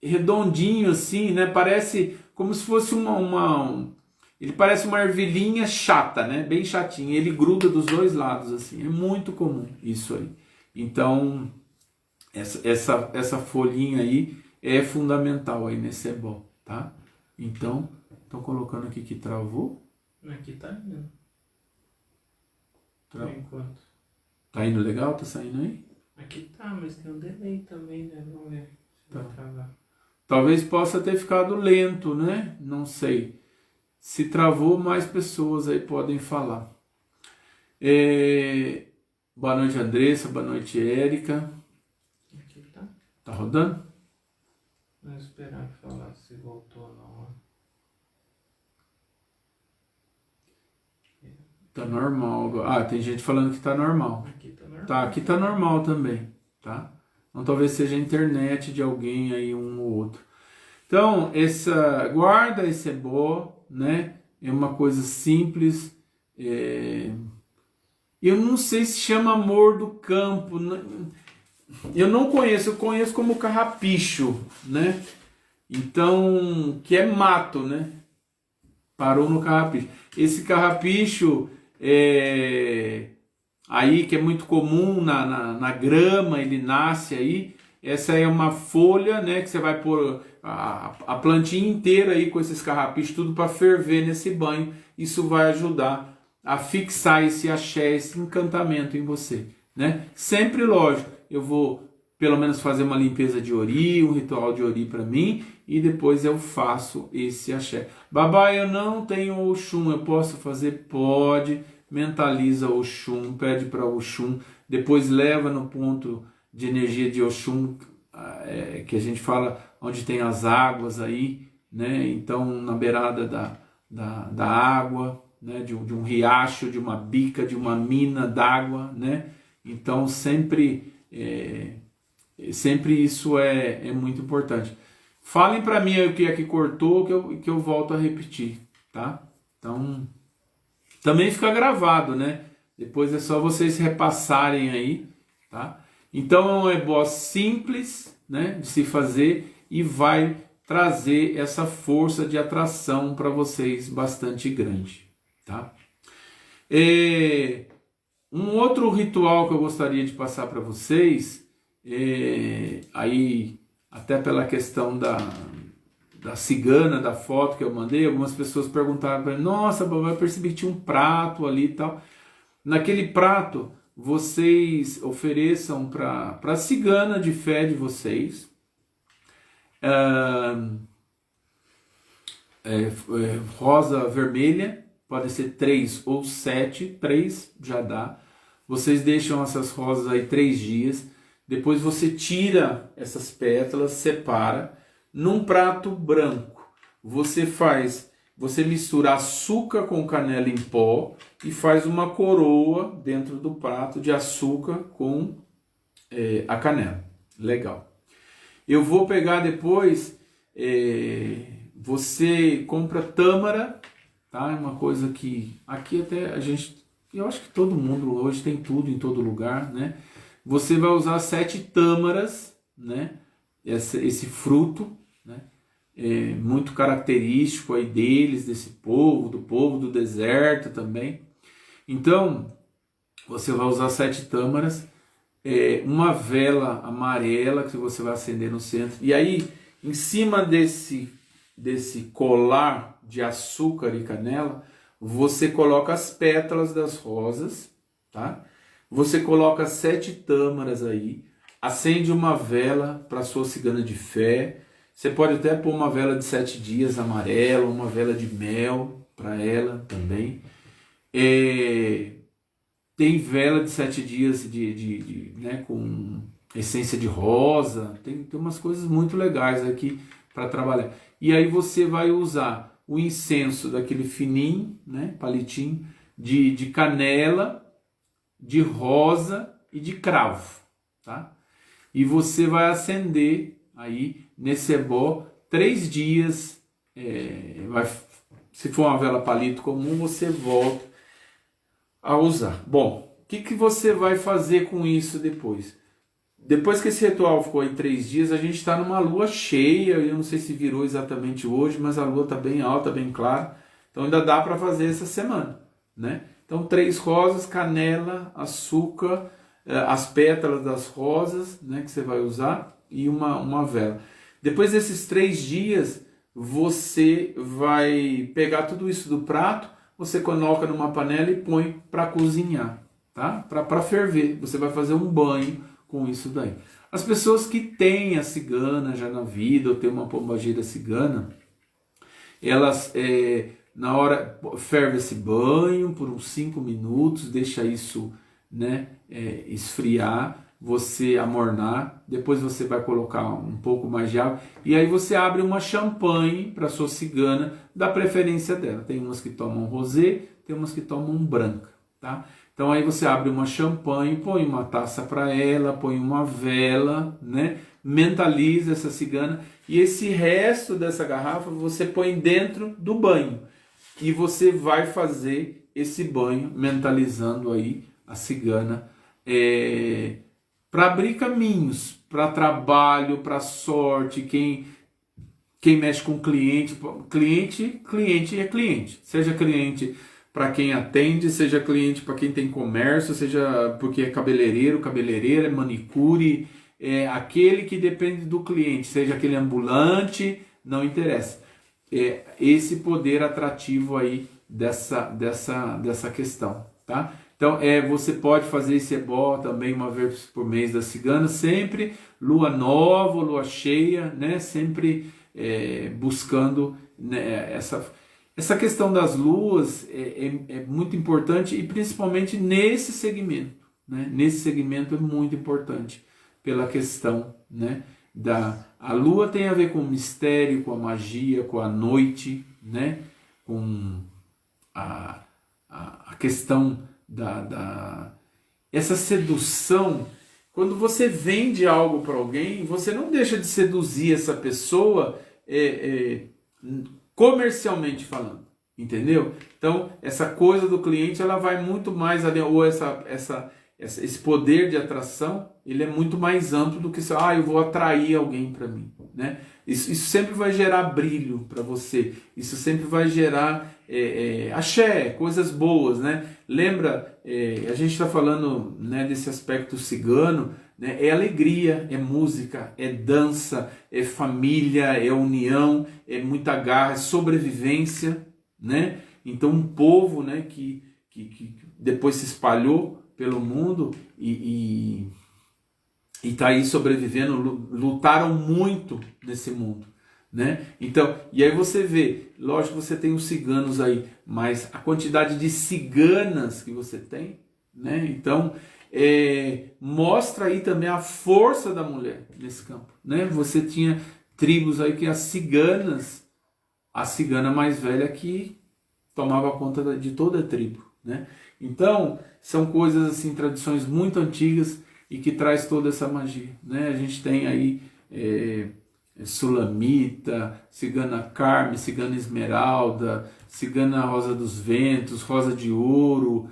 redondinho assim, né? Parece como se fosse ele parece uma ervilhinha chata, né? Bem chatinha. Ele gruda dos dois lados, assim. É muito comum isso aí. Então, essa folhinha aí é fundamental aí nesse ebó, tá? Então, tô colocando aqui que travou. Aqui tá indo. Por enquanto. Tá indo legal? Tá saindo aí? Aqui tá, mas tem um delay também, né? Vamos ver se vai travar. Talvez possa ter ficado lento, né? Não sei. Se travou, mais pessoas aí podem falar. Boa noite, Andressa. Boa noite, Érica. Aqui tá. Tá rodando? Vamos esperar falar se voltou ou não. Tá normal. Ah, tem gente falando que tá normal. Aqui tá normal. Tá, aqui tá normal também, tá? Então talvez seja a internet de alguém aí, um ou outro. Então, guarda esse ebó, né? É uma coisa simples. Eu não sei se chama amor do campo. Eu não conheço, eu conheço como carrapicho, né? Então, que é mato, né? Parou no carrapicho. Esse carrapicho aí que é muito comum na grama, ele nasce aí. Essa é uma folha, né, que você vai pôr a plantinha inteira aí com esses carrapichos, tudo para ferver nesse banho. Isso vai ajudar a fixar esse axé, esse encantamento em você, né? Sempre, lógico, eu vou pelo menos fazer uma limpeza de ori, um ritual de ori para mim, e depois eu faço esse axé. Babá, eu não tenho Oxum, eu posso fazer? Pode. Mentaliza Oxum, pede para Oxum, depois leva no ponto de energia de Oxum, que a gente fala onde tem as águas aí, né? Então na beirada da água, né? de um riacho, de uma bica, de uma mina d'água, né? Então sempre isso é muito importante. Falem para mim o que é que cortou, que eu volto a repetir, tá? Então também fica gravado, né? Depois é só vocês repassarem aí, tá? Então é um ebó simples, né, de se fazer e vai trazer essa força de atração para vocês bastante grande, tá? Um outro ritual que eu gostaria de passar para vocês, aí até pela questão da cigana, da foto que eu mandei, algumas pessoas perguntaram para mim, nossa, babá, eu percebi que tinha um prato ali e tal. Naquele prato, vocês ofereçam para a cigana de fé de vocês rosa vermelha, pode ser 3 ou 7, 3 já dá. Vocês deixam essas rosas aí 3 dias, depois você tira essas pétalas, separa, num prato branco. Você mistura açúcar com canela em pó e faz uma coroa dentro do prato de açúcar com a canela. Legal. Eu vou pegar depois, você compra tâmara, tá? É uma coisa que aqui até eu acho que todo mundo hoje tem tudo em todo lugar, né? Você vai usar 7 tâmaras, né? Esse fruto, né? Muito característico aí deles, desse povo do deserto também. Então, você vai usar 7 tâmaras, uma vela amarela que você vai acender no centro, e aí, em cima desse colar de açúcar e canela, você coloca as pétalas das rosas, tá? Você coloca 7 tâmaras aí, acende uma vela para a sua cigana de fé. Você pode até pôr uma vela de 7 dias amarela, uma vela de mel para ela também. Tem vela de 7 dias né, com essência de rosa. Tem umas coisas muito legais aqui para trabalhar. E aí você vai usar o incenso daquele fininho, né, palitinho, de canela, de rosa e de cravo, tá? E você vai acender aí nesse ebó 3 dias. Se for uma vela palito comum, você volta a usar. Bom, o que você vai fazer com isso depois? Depois que esse ritual ficou aí 3 dias, a gente está numa lua cheia. Eu não sei se virou exatamente hoje, mas a lua está bem alta, bem clara. Então ainda dá para fazer essa semana, né? Então 3 rosas, canela, açúcar, as pétalas das rosas, né, que você vai usar, e uma vela. Depois desses 3 dias, você vai pegar tudo isso do prato, você coloca numa panela e põe para cozinhar, tá? Para ferver. Você vai fazer um banho com isso daí. As pessoas que têm a cigana já na vida, ou tem uma pombagira cigana, elas, na hora, ferve esse banho por uns 5 minutos, deixa isso, né, esfriar, você amornar, depois você vai colocar um pouco mais de água, e aí você abre uma champanhe para sua cigana, da preferência dela. Tem umas que tomam rosé, tem umas que tomam branca, tá? Então aí você abre uma champanhe, põe uma taça para ela, põe uma vela, né? Mentaliza essa cigana, e esse resto dessa garrafa você põe dentro do banho, e você vai fazer esse banho mentalizando aí a cigana, para abrir caminhos para trabalho, para sorte. Quem mexe com cliente é cliente, seja cliente para quem atende, seja cliente para quem tem comércio, seja porque é cabeleireiro, cabeleireira, é manicure, aquele que depende do cliente, seja aquele ambulante, não interessa. Esse poder atrativo aí dessa questão, tá? Então, você pode fazer esse ebó também uma vez por mês da cigana, sempre lua nova, lua cheia, né? Sempre buscando, né, essa questão das luas é muito importante, e principalmente nesse segmento, né? Nesse segmento é muito importante pela questão, né, a lua tem a ver com o mistério, com a magia, com a noite, né? Com a questão essa sedução. Quando você vende algo para alguém, você não deixa de seduzir essa pessoa comercialmente falando, entendeu? Então essa coisa do cliente, ela vai muito mais além, ou esse poder de atração, ele é muito mais amplo do que só, eu vou atrair alguém para mim, né? Isso sempre vai gerar brilho para você, isso sempre vai gerar axé, coisas boas, né? Lembra, a gente está falando, né, desse aspecto cigano, né? É alegria, é música, é dança, é família, é união, é muita garra, é sobrevivência, né? Então um povo, né, que depois se espalhou pelo mundo e está aí sobrevivendo, lutaram muito nesse mundo, né? Então, e aí você vê, lógico que você tem os ciganos aí, mas a quantidade de ciganas que você tem, né? Então, mostra aí também a força da mulher nesse campo, né? Você tinha tribos aí que as ciganas, a cigana mais velha que tomava conta de toda a tribo, né? Então, são coisas assim, tradições muito antigas e que traz toda essa magia, né? A gente tem aí Sulamita, Cigana Carme, Cigana Esmeralda, Cigana Rosa dos Ventos, Rosa de Ouro,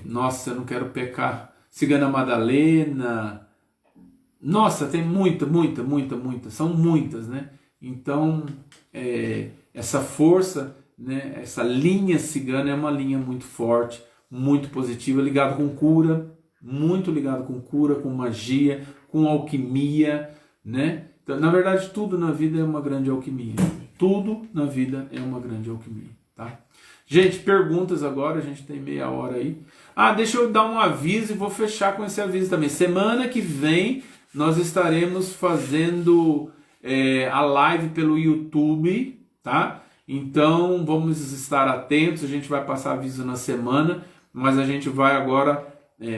nossa, eu não quero pecar, Cigana Madalena, nossa, tem muita, são muitas, né? Então, essa força, né, essa linha cigana é uma linha muito forte, muito positiva, ligado com cura, muito ligado com cura, com magia, com alquimia, né? Então, na verdade, tudo na vida é uma grande alquimia. Tudo na vida é uma grande alquimia, tá? Gente, perguntas agora, a gente tem meia hora aí. Deixa eu dar um aviso e vou fechar com esse aviso também. Semana que vem nós estaremos fazendo a live pelo YouTube, tá? Então vamos estar atentos, a gente vai passar aviso na semana, mas a gente vai agora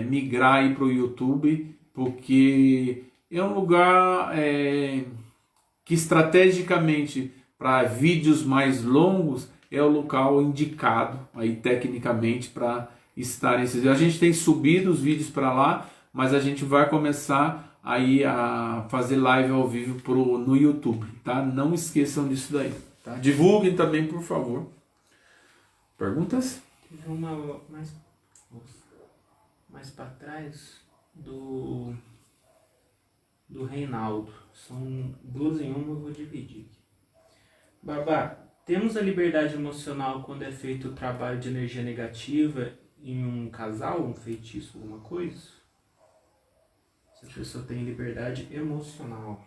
migrar aí para o YouTube, porque é um lugar que estrategicamente para vídeos mais longos é o local indicado aí tecnicamente para estar nesses vídeos. A gente tem subido os vídeos para lá, mas a gente vai começar aí a fazer live ao vivo no YouTube, tá? Não esqueçam disso daí, tá? Divulguem também, por favor. Perguntas? Teve uma mais para trás do Reinaldo. São duas em uma, eu vou dividir aqui. Babá, temos a liberdade emocional quando é feito o trabalho de energia negativa em um casal, um feitiço, alguma coisa? Se a pessoa tem liberdade emocional.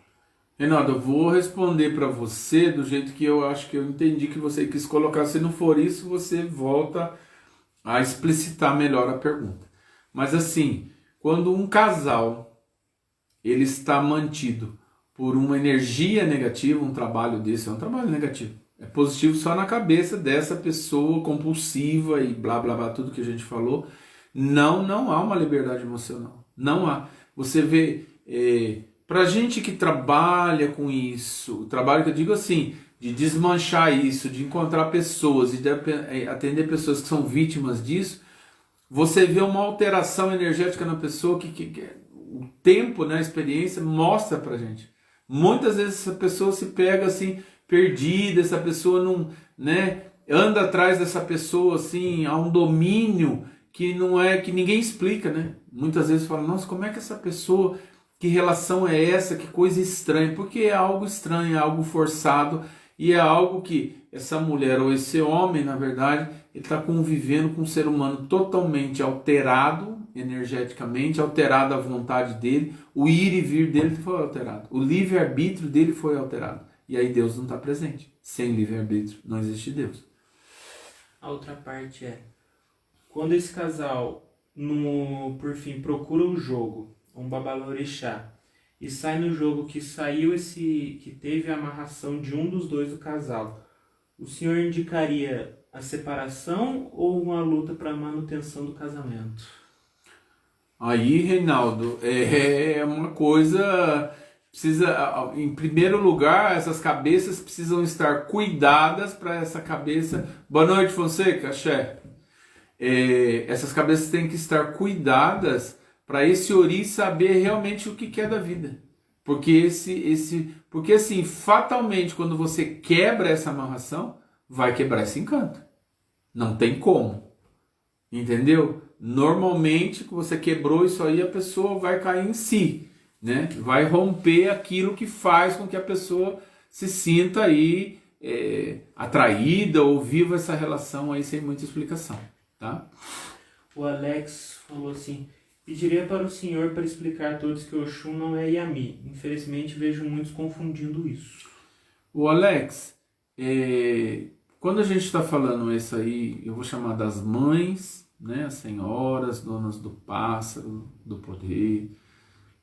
Reinaldo, eu vou responder para você do jeito que eu acho que eu entendi que você quis colocar. Se não for isso, você volta a explicitar melhor a pergunta. Mas assim, quando um casal ele está mantido por uma energia negativa, um trabalho desse é um trabalho negativo. É positivo só na cabeça dessa pessoa compulsiva e blá blá blá, tudo que a gente falou. Não há uma liberdade emocional. Não há. Você vê, pra gente que trabalha com isso, o trabalho que eu digo assim, de desmanchar isso, de encontrar pessoas e de atender pessoas que são vítimas disso, você vê uma alteração energética na pessoa que o tempo, né, a experiência mostra pra gente. Muitas vezes essa pessoa se pega assim, perdida, essa pessoa não, né, anda atrás dessa pessoa assim, há um domínio que não é, que ninguém explica, né? Muitas vezes fala, nossa, como é que essa pessoa, que relação é essa, que coisa estranha, porque é algo estranho, é algo forçado e é algo que essa mulher ou esse homem, na verdade, ele está convivendo com um ser humano totalmente alterado energeticamente, alterado a vontade dele, o ir e vir dele foi alterado, o livre-arbítrio dele foi alterado. E aí Deus não está presente. Sem livre-arbítrio não existe Deus. A outra parte é, quando esse casal, por fim, procura um jogo, um babalorixá, e sai no jogo que que teve a amarração de um dos dois do casal, o senhor indicaria a separação ou uma luta para a manutenção do casamento? Aí, Reinaldo, é uma coisa... Precisa, em primeiro lugar, essas cabeças precisam estar cuidadas para essa cabeça... Boa noite, Fonseca, axé. Essas cabeças têm que estar cuidadas para esse ori saber realmente o que quer da vida. Porque porque assim, fatalmente, quando você quebra essa amarração, vai quebrar esse encanto. Não tem como. Entendeu? Normalmente, que você quebrou isso aí, a pessoa vai cair em si. Né? Vai romper aquilo que faz com que a pessoa se sinta aí atraída ou viva essa relação aí sem muita explicação, tá? O Alex falou assim, pediria para o senhor para explicar a todos que Oxum não é Yami. Infelizmente vejo muitos confundindo isso. O Alex, quando a gente está falando isso aí, eu vou chamar das mães, né? As senhoras, donas do pássaro, do poder,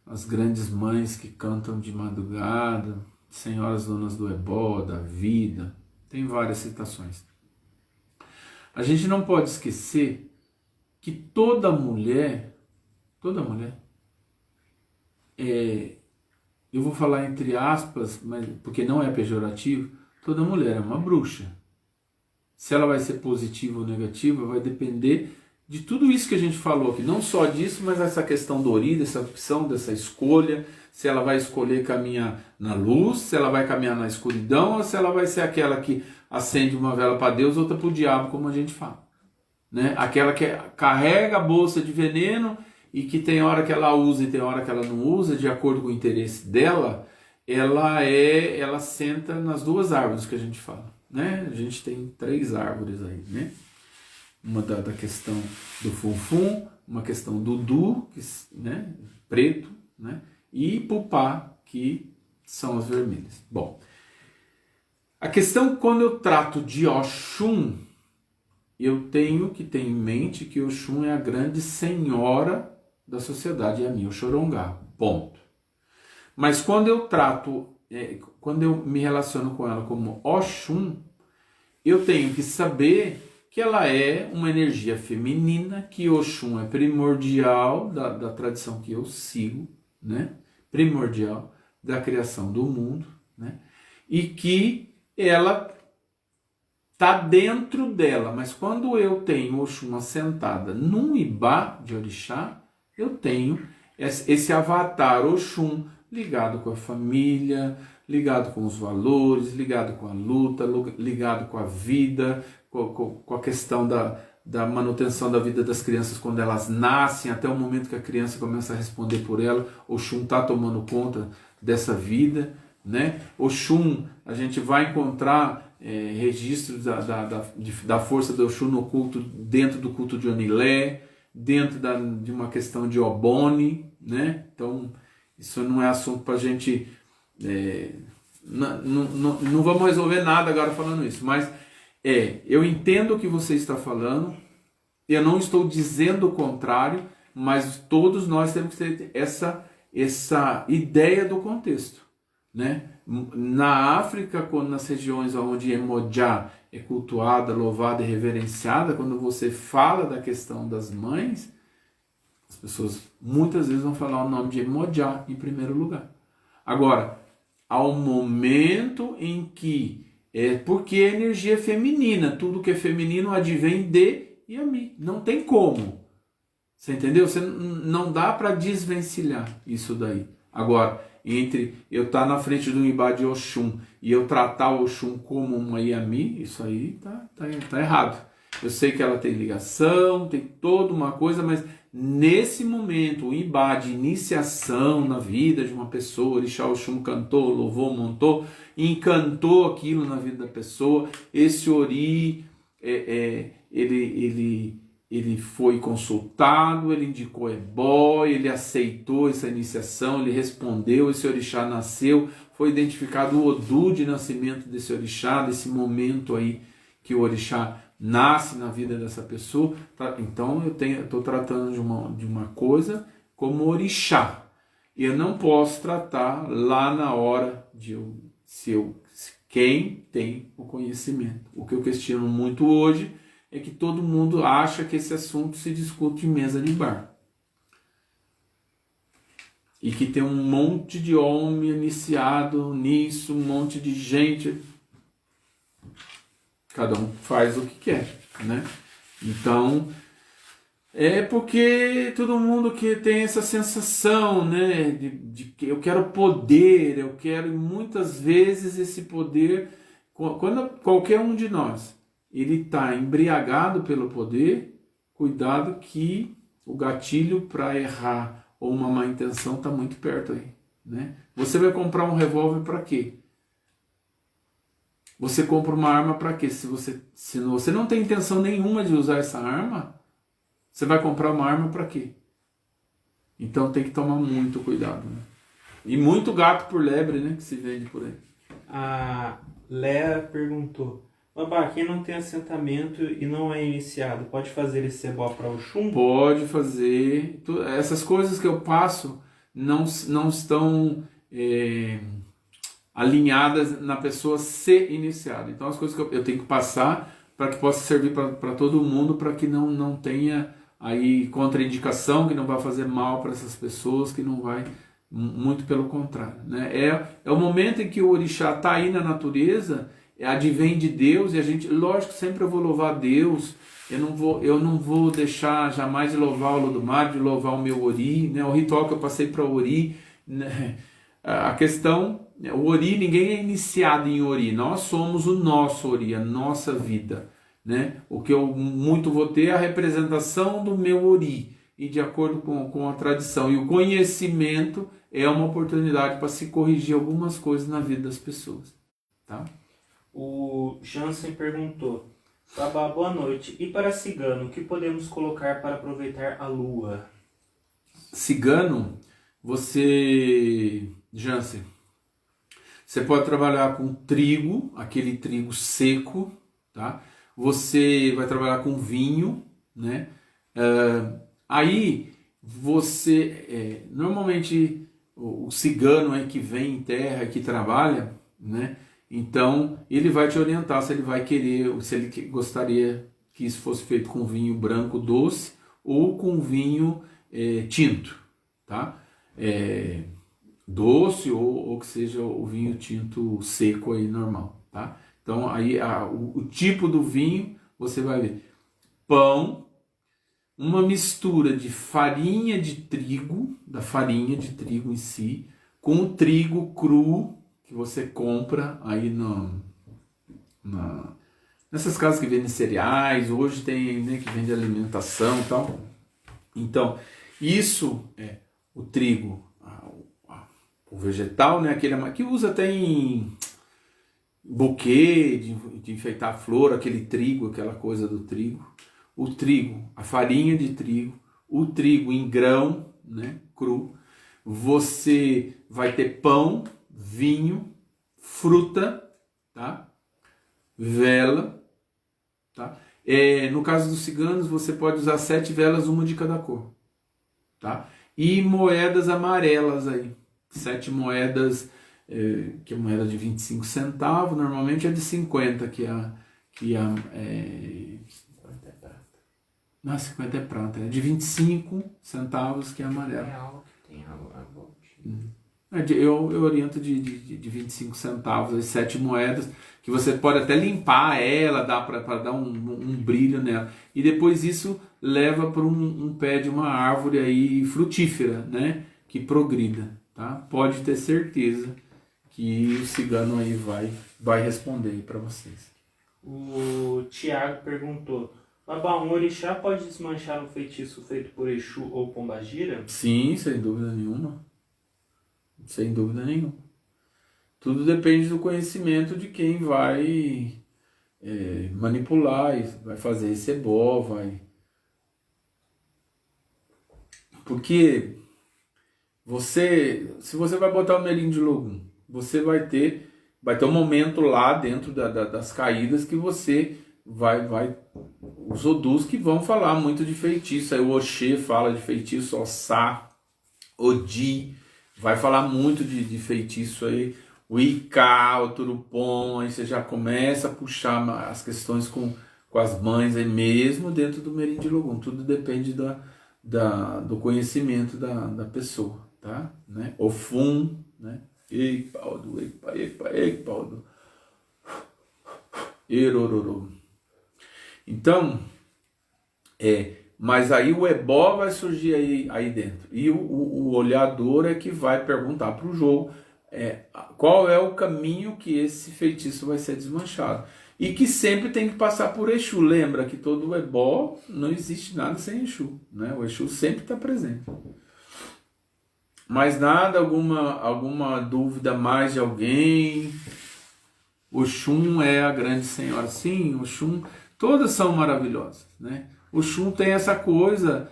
as grandes mães que cantam de madrugada, senhoras donas do ebó, da vida, tem várias citações. A gente não pode esquecer que toda mulher, eu vou falar entre aspas, mas porque não é pejorativo, toda mulher é uma bruxa. Se ela vai ser positiva ou negativa, vai depender de tudo isso que a gente falou aqui, não só disso, mas essa questão do ori, dessa opção, dessa escolha, se ela vai escolher caminhar na luz, se ela vai caminhar na escuridão, ou se ela vai ser aquela que acende uma vela para Deus, outra para o diabo, como a gente fala. Né? Aquela que carrega a bolsa de veneno e que tem hora que ela usa e tem hora que ela não usa, de acordo com o interesse dela, ela senta nas duas árvores que a gente fala, né? A gente tem 3 árvores aí, né? Uma da questão do funfum, uma questão do du, que, né? Preto, né? E pupá, que são as vermelhas. Bom, a questão quando eu trato de Oxum, eu tenho que ter em mente que Oxum é a grande senhora da sociedade, é a minha Oxorongá, ponto. Mas quando eu trato, quando eu me relaciono com ela como Oxum, eu tenho que saber que ela é uma energia feminina, que Oxum é primordial da tradição que eu sigo, né? Primordial da criação do mundo, né? E que ela está dentro dela, mas quando eu tenho Oxum assentada num ibá de orixá, eu tenho esse avatar Oxum ligado com a família, ligado com os valores, ligado com a luta, ligado com a vida, com a questão da manutenção da vida das crianças quando elas nascem, até o momento que a criança começa a responder por ela. Oxum está tomando conta dessa vida, né? Oxum, a gente vai encontrar registros da força do Oxum no culto, dentro do culto de Onilé, dentro de uma questão de Obone, né? Então, isso não é assunto para a gente... não vamos resolver nada agora falando isso, mas eu entendo o que você está falando, eu não estou dizendo o contrário, mas todos nós temos que ter essa ideia do contexto, né? Na África, quando nas regiões onde Iemoja é cultuada, louvada e reverenciada, quando você fala da questão das mães, as pessoas muitas vezes vão falar o nome de Iemoja em primeiro lugar. Agora, ao momento em que porque a energia é feminina, tudo que é feminino advém de Yami, não tem como. Você entendeu? Você não dá para desvencilhar isso daí. Agora, entre eu estar na frente do ibá de Oxum e eu tratar o Oxum como uma Yami, isso aí tá errado. Eu sei que ela tem ligação, tem toda uma coisa, mas nesse momento, o ibá de iniciação na vida de uma pessoa, Orixá Oxum cantou, louvou, montou, encantou aquilo na vida da pessoa, esse Ori, ele foi consultado, ele indicou ebó, ele aceitou essa iniciação, ele respondeu, esse orixá nasceu, foi identificado o Odu de nascimento desse orixá, desse momento aí que o orixá nasce na vida dessa pessoa. Então eu estou tratando de uma coisa como orixá. Eu não posso tratar lá na hora de quem tem o conhecimento. O que eu questiono muito hoje é que todo mundo acha que esse assunto se discute em mesa de bar. E que tem um monte de homem iniciado nisso, um monte de gente. Cada um faz o que quer, né? Então, é porque todo mundo que tem essa sensação, né? De que eu quero poder, eu quero, e muitas vezes esse poder, quando qualquer um de nós ele está embriagado pelo poder, cuidado que o gatilho para errar ou uma má intenção está muito perto aí, né? Você vai comprar um revólver para quê? Você compra uma arma para quê? Se você não tem intenção nenhuma de usar essa arma, você vai comprar uma arma para quê? Então tem que tomar muito cuidado, né? E muito gato por lebre, né, que se vende por aí. A Léa perguntou: Babá, quem não tem assentamento e não é iniciado, pode fazer esse ebó para o Oxum? Pode fazer. Essas coisas que eu passo não estão alinhadas na pessoa ser iniciada. Então as coisas que eu tenho que passar para que possa servir para todo mundo, para que não tenha aí contraindicação, que não vai fazer mal para essas pessoas, que não vai, muito pelo contrário, né? É o momento em que o orixá está aí na natureza, advém de Deus, e a gente, lógico, sempre eu vou louvar Deus, eu não vou deixar jamais de louvar o Olodumare, de louvar o meu Ori, né? O ritual que eu passei para o Ori, né? A questão, o Ori, ninguém é iniciado em Ori, nós somos o nosso Ori, a nossa vida, né? O que eu muito vou ter é a representação do meu Ori, e de acordo com a tradição e o conhecimento é uma oportunidade para se corrigir algumas coisas na vida das pessoas, tá? O Jansen perguntou: Babá, boa noite. E para cigano, o que podemos colocar para aproveitar a lua? Cigano, Jansen, você pode trabalhar com trigo, aquele trigo seco, tá? Você vai trabalhar com vinho, né? Aí normalmente o cigano aí que vem em terra, que trabalha, né? Então ele vai te orientar se ele vai querer, se ele gostaria que isso fosse feito com vinho branco doce ou com vinho tinto, tá? Doce ou que seja o vinho tinto seco aí normal, tá? Então aí o tipo do vinho você vai ver pão, uma mistura de farinha de trigo, da farinha de trigo em si, com o trigo cru que você compra aí nessas casas que vendem cereais, hoje tem, né, que vende alimentação e tal. Então isso é o trigo, o vegetal, né, aquele que usa até em buquê, de enfeitar a flor, aquele trigo, aquela coisa do trigo. O trigo, a farinha de trigo, o trigo em grão, né, cru. Você vai ter pão, vinho, fruta, tá? Vela, tá? No caso dos ciganos, você pode usar 7 velas, uma de cada cor, tá? E moedas amarelas aí, 7 moedas, que é moeda de 25 centavos, normalmente é de 50, não, 50 é prata, é de 25 centavos que é amarelo. É algo que tem a voltinha. Eu oriento de 25 centavos, as 7 moedas, que você pode até limpar ela, dá para dar um brilho nela. E depois isso leva para um pé de uma árvore aí frutífera, né? Que progrida, tá? Pode ter certeza que o cigano aí vai responder para vocês. O Tiago perguntou: Babá, um orixá pode desmanchar um feitiço feito por Exu ou Pombagira? Sim, sem dúvida nenhuma. Sem dúvida nenhuma. Tudo depende do conhecimento de quem vai manipular, vai fazer esse ebó, Porque se você vai botar o Melim de Logum, você vai ter um momento lá dentro das caídas que você vai os odus que vão falar muito de feitiço. Aí o Oxê fala de feitiço, Ossá, Odi vai falar muito de feitiço aí, o Icá, o Turupom, aí você já começa a puxar as questões com as mães aí mesmo dentro do Merim de Logum. Tudo depende do conhecimento da pessoa, tá? Né? Ofum, né? Ei, Paulo, ei, Paulo. Erororô. Então, mas aí o ebó vai surgir aí dentro. E o olhador é que vai perguntar para o jogo qual é o caminho que esse feitiço vai ser desmanchado. E que sempre tem que passar por Exu. Lembra que todo ebó não existe nada sem Exu, né? O Exu sempre está presente. Mas nada, alguma dúvida mais de alguém? Oxum é a grande senhora. Sim, Oxum, todas são maravilhosas, né? Oxum tem essa coisa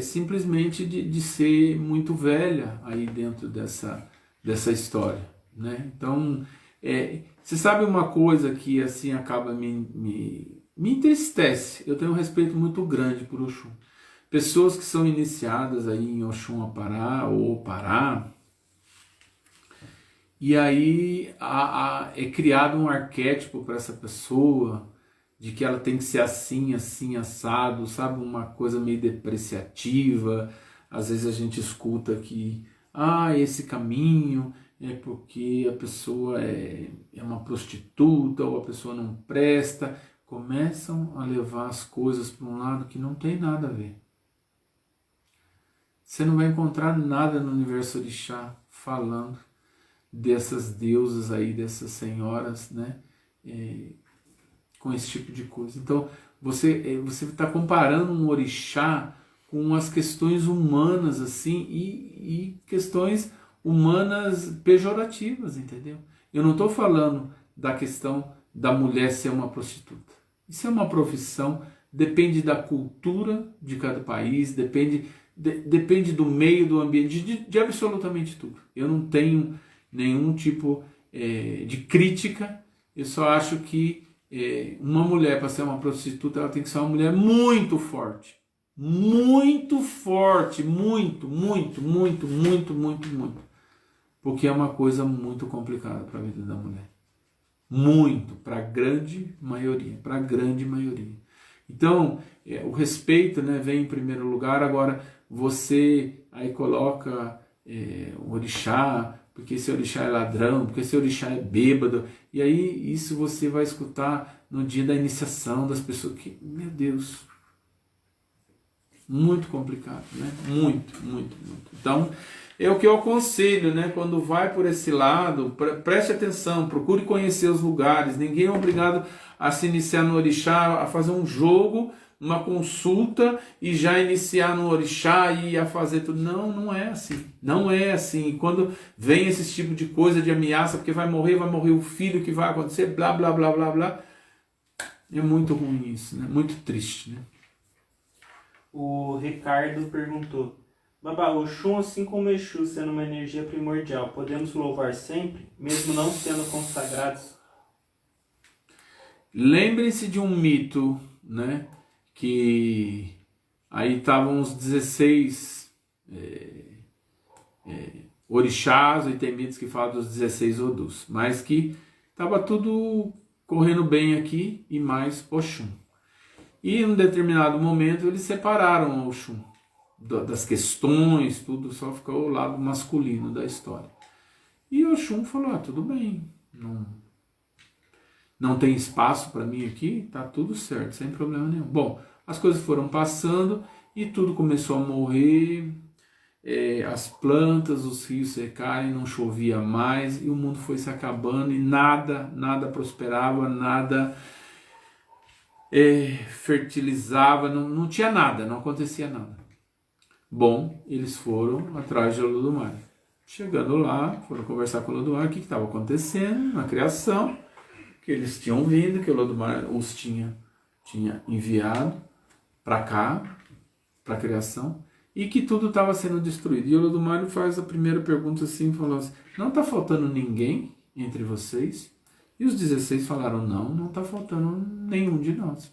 simplesmente de ser muito velha aí dentro dessa história, né? Então, você sabe uma coisa que assim acaba me entristece. Eu tenho um respeito muito grande por Oxum. Pessoas que são iniciadas aí em Oxum Apará ou Pará, e aí é criado um arquétipo para essa pessoa de que ela tem que ser assim, assim, assado, sabe? Uma coisa meio depreciativa. Às vezes a gente escuta que esse caminho é porque a pessoa é uma prostituta ou a pessoa não presta. Começam a levar as coisas para um lado que não tem nada a ver. Você não vai encontrar nada no universo orixá falando dessas deusas aí, dessas senhoras, né? Com esse tipo de coisa. Então, você está comparando um orixá com as questões humanas, assim, e questões humanas pejorativas, entendeu? Eu não estou falando da questão da mulher ser uma prostituta. Isso é uma profissão, depende da cultura de cada país, depende do meio, do ambiente, de absolutamente tudo. Eu não tenho nenhum tipo de crítica, eu só acho que uma mulher, para ser uma prostituta, ela tem que ser uma mulher muito forte. Muito forte, muito, muito, muito, muito, muito, muito. Porque é uma coisa muito complicada para a vida da mulher. Muito, para a grande maioria, para a grande maioria. Então, o respeito, né, vem em primeiro lugar. Agora, você aí coloca o orixá, porque esse orixá é ladrão, porque esse orixá é bêbado, e aí isso você vai escutar no dia da iniciação das pessoas, que, meu Deus, muito complicado, né? Muito, muito, muito. Então, é o que eu aconselho, né? Quando vai por esse lado, preste atenção, procure conhecer os lugares. Ninguém é obrigado a se iniciar no orixá, a fazer um jogo, uma consulta e já iniciar no orixá e a fazer tudo. Não, não é assim. Não é assim. E quando vem esse tipo de coisa, de ameaça, porque vai morrer o filho, que vai acontecer, blá, blá, blá, blá, blá. É muito ruim isso, né? Muito triste, né? O Ricardo perguntou: Babá, o Oxum, assim como o Exu, sendo uma energia primordial, podemos louvar sempre, mesmo não sendo consagrados? Lembrem-se de um mito, né? Que aí estavam os 16 orixás, e tem mitos que falam dos 16 Odus, mas que estava tudo correndo bem aqui e mais Oxum. E em um determinado momento eles separaram o Oxum das questões, tudo, só ficou o lado masculino da história. E o Oxum falou, tudo bem, não tem espaço para mim aqui, tá tudo certo, sem problema nenhum. Bom, as coisas foram passando e tudo começou a morrer, as plantas, os rios secarem, não chovia mais e o mundo foi se acabando e nada prosperava, nada fertilizava, não tinha nada, não acontecia nada. Bom, eles foram atrás de Olodumare. Chegando lá, foram conversar com Olodumare o que estava acontecendo na criação, que eles tinham vindo, que Olodumare os tinha enviado para cá, para a criação, e que tudo estava sendo destruído. E Olodumare faz a primeira pergunta assim, falou assim, não está faltando ninguém entre vocês? E os 16 falaram, não está faltando nenhum de nós.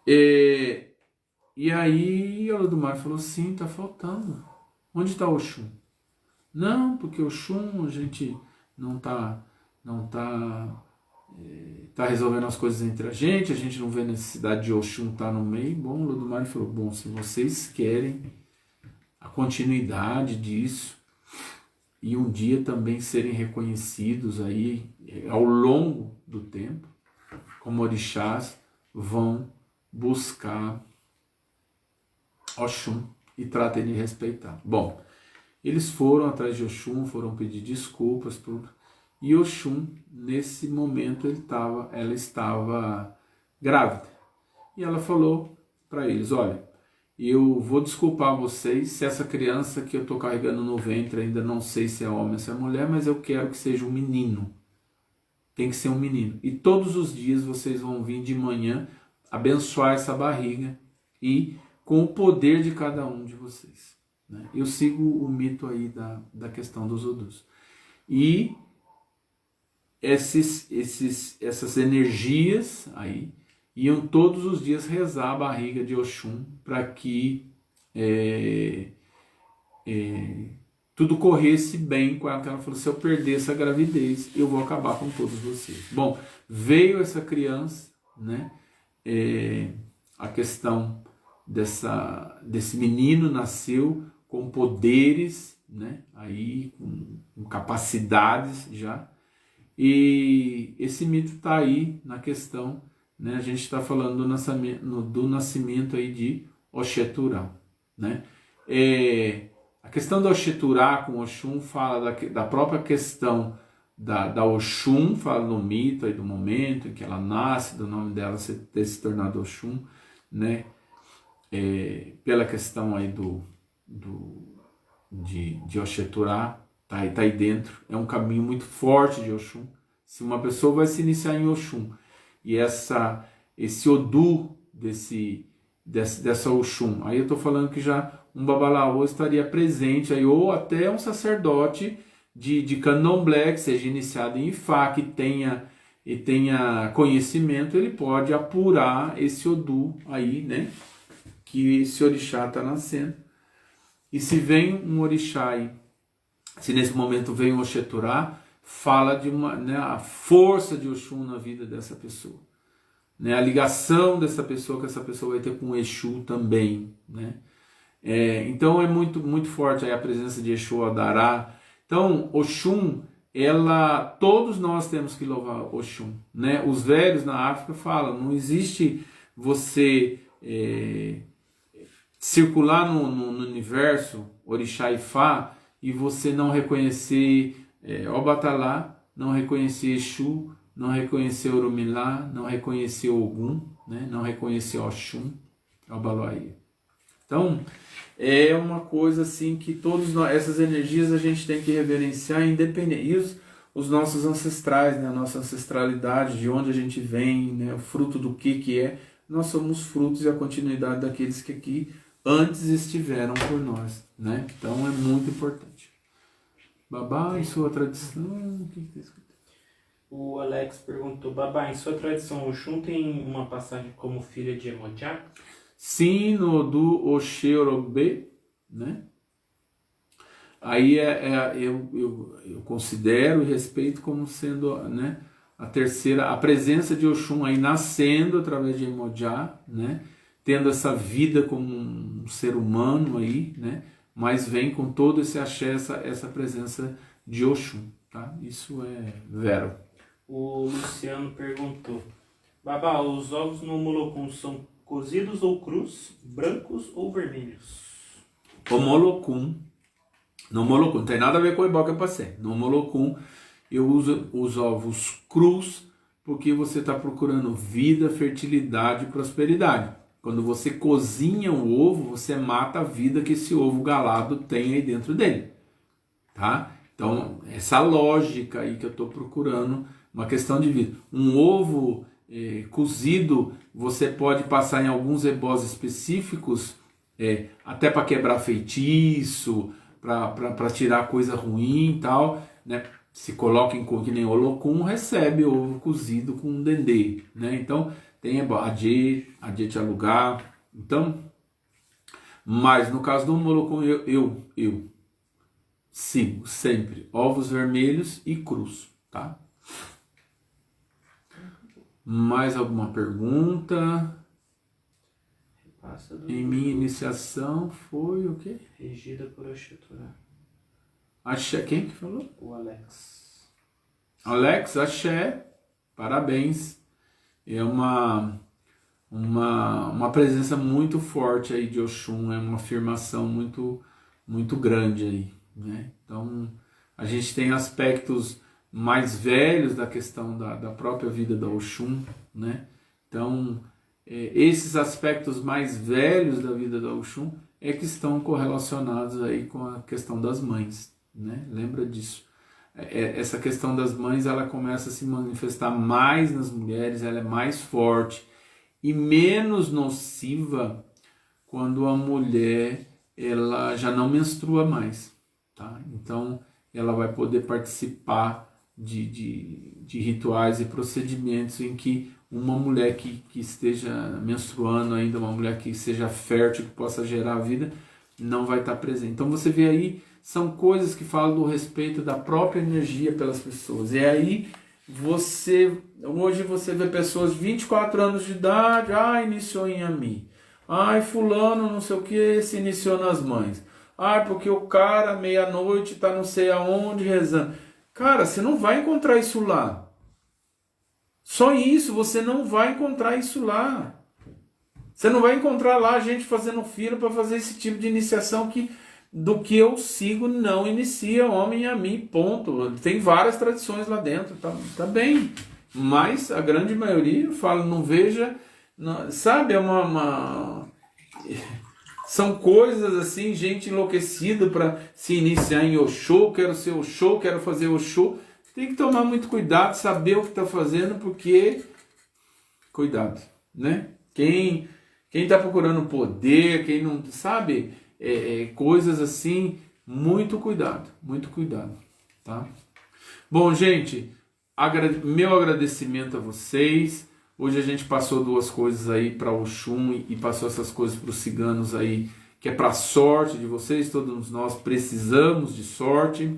E aí Olodumare falou, sim, está faltando. Onde está o Oxum? Não, porque o Oxum a gente não tá resolvendo as coisas entre a gente não vê necessidade de Oxum estar no meio. Bom, o Olodumare falou, bom, se vocês querem a continuidade disso e um dia também serem reconhecidos aí ao longo do tempo, como orixás, vão buscar Oxum e tratem de respeitar. Bom, eles foram atrás de Oxum, foram pedir desculpas, tudo. E Oxum, nesse momento, ela estava grávida. E ela falou para eles, olha, eu vou desculpar vocês se essa criança que eu estou carregando no ventre, ainda não sei se é homem ou se é mulher, mas eu quero que seja um menino. Tem que ser um menino. E todos os dias vocês vão vir de manhã abençoar essa barriga e com o poder de cada um de vocês. Né? Eu sigo o mito aí da questão dos Odus. E essas energias aí iam todos os dias rezar a barriga de Oxum para que tudo corresse bem com ela. Ela falou, se eu perder essa gravidez, eu vou acabar com todos vocês. Bom, veio essa criança, né? A questão desse menino nasceu com poderes, né? Aí com capacidades já. E esse mito está aí na questão, né? A gente está falando do nascimento aí de Oxeturá, né? A questão da Oxeturá com Oxum fala da própria questão da Oxum, fala do mito aí do momento em que ela nasce, do nome dela ter se tornado Oxum, né? Pela questão aí de Oxeturá tá aí dentro, é um caminho muito forte de Oxum. Se uma pessoa vai se iniciar em Oxum e esse Odu dessa Oxum, aí eu estou falando que já um babalaô estaria presente aí, ou até um sacerdote de candomblé que seja iniciado em Ifá, que tenha conhecimento, ele pode apurar esse Odu aí, né? Que esse orixá está nascendo. E se vem um orixá aí, se nesse momento vem um Oxeturá, fala de a força de Oxum na vida dessa pessoa. Né? A ligação dessa pessoa que essa pessoa vai ter com o Exu também. Né? Então é muito, muito forte aí a presença de Exu Adará. Então, Oxum, todos nós temos que louvar Oxum. Né? Os velhos na África falam, não existe você circular no universo, Orixá e Fá, e você não reconhecer Obatalá, não reconhecer Exu, não reconhecer Orumilá, não reconhecer Ogum, né? Não reconhecer Oxum, Obaloaí. Então, é uma coisa assim que essas energias a gente tem que reverenciar independente. E os nossos ancestrais, né? A nossa ancestralidade, de onde a gente vem, né? O fruto do que é. Nós somos frutos e a continuidade daqueles que aqui antes estiveram por nós. Né? Então é muito importante. Babá, em sua tradição, o que está escrito? O Alex perguntou, Babá, em sua tradição Oxum tem uma passagem como filha de Emojá? Sim, no do Oxerobê, né? Aí eu considero e respeito como sendo, né, a presença de Oxum aí nascendo através de Emojá, né? Tendo essa vida como um ser humano aí, né? Mas vem com todo esse axé, essa presença de Oxum, tá? Isso é vero. O Luciano perguntou, Babá, os ovos no Molocum são cozidos ou crus, brancos ou vermelhos? O Molocum, no Molocum, não tem nada a ver com o ebó que eu passei. No Molocum eu uso os ovos crus porque você está procurando vida, fertilidade e prosperidade. Quando você cozinha o ovo, você mata a vida que esse ovo galado tem aí dentro dele. Tá? Então, essa lógica aí que eu estou procurando, uma questão de vida. Um ovo cozido, você pode passar em alguns ebós específicos, até para quebrar feitiço, para tirar coisa ruim e tal. Né? Se coloca em que nem Olocum, recebe ovo cozido com dendê. Né? Então, tem Adê te alugar. Então, mas no caso do Molocum, eu sigo sempre ovos vermelhos e crus, tá? Mais alguma pergunta? Em minha iniciação foi o quê? Regida por Oxeturá. Axé, quem que falou? O Alex. Alex, axé, parabéns. É uma presença muito forte aí de Oxum, é uma afirmação muito, muito grande aí, né? Então, a gente tem aspectos mais velhos da questão da própria vida da Oxum, né? Então, esses aspectos mais velhos da vida da Oxum é que estão correlacionados aí com a questão das mães, né? Lembra disso. Essa questão das mães, ela começa a se manifestar mais nas mulheres, ela é mais forte e menos nociva quando a mulher ela já não menstrua mais, tá? Então ela vai poder participar de rituais e procedimentos em que uma mulher que esteja menstruando ainda, uma mulher que seja fértil, que possa gerar vida, não vai estar presente. Então você vê aí, são coisas que falam do respeito da própria energia pelas pessoas. E aí hoje você vê pessoas de 24 anos de idade, iniciou em Ami. Fulano não sei o que se iniciou nas mães. Porque o cara meia-noite tá não sei aonde rezando. Cara, você não vai encontrar isso lá. Só isso, você não vai encontrar isso lá. Você não vai encontrar lá gente fazendo fila para fazer esse tipo de iniciação do que eu sigo não inicia homem a mim, ponto. Tem várias tradições lá dentro, tá bem. Mas a grande maioria fala, não veja, não, sabe, São coisas assim, gente enlouquecida para se iniciar em Oxô, quero ser Oxô, quero fazer Oxô. Tem que tomar muito cuidado, saber o que está fazendo, porque... Cuidado, né? Quem está procurando poder, quem não sabe, coisas assim, muito cuidado, tá? Bom, gente, meu agradecimento a vocês. Hoje a gente passou duas coisas aí para Oxum e passou essas coisas para os ciganos aí, que é para a sorte de vocês, todos nós precisamos de sorte.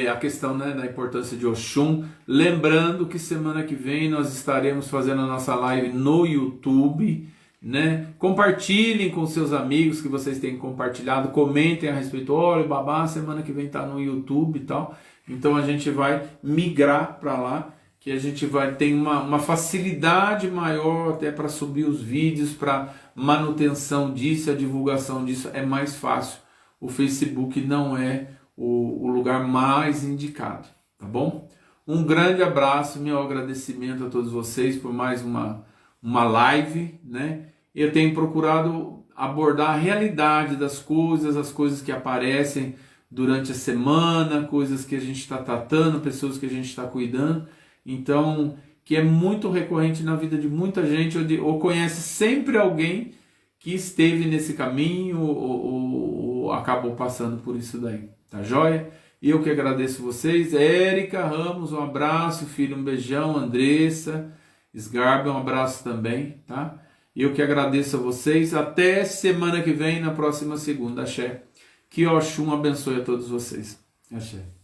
A questão, né, da importância de Oxum. Lembrando que semana que vem nós estaremos fazendo a nossa live no YouTube, né? Compartilhem com seus amigos que vocês têm compartilhado, comentem a respeito. Olha, o Babá semana que vem está no YouTube e tal. Então a gente vai migrar para lá, que a gente vai ter uma facilidade maior até para subir os vídeos, para manutenção disso, a divulgação disso é mais fácil. O Facebook não é o lugar mais indicado, tá bom? Um grande abraço, meu agradecimento a todos vocês por mais uma live, né? Eu tenho procurado abordar a realidade das coisas, as coisas que aparecem durante a semana, coisas que a gente está tratando, pessoas que a gente está cuidando, então, que é muito recorrente na vida de muita gente, ou conhece sempre alguém que esteve nesse caminho, ou acabou passando por isso daí. Tá joia? E eu que agradeço vocês. Érica Ramos, um abraço, filho, um beijão. Andressa Sgarbi, um abraço também, tá? Eu que agradeço a vocês. Até semana que vem, na próxima segunda. Axé. Que Oxum abençoe a todos vocês. Axé.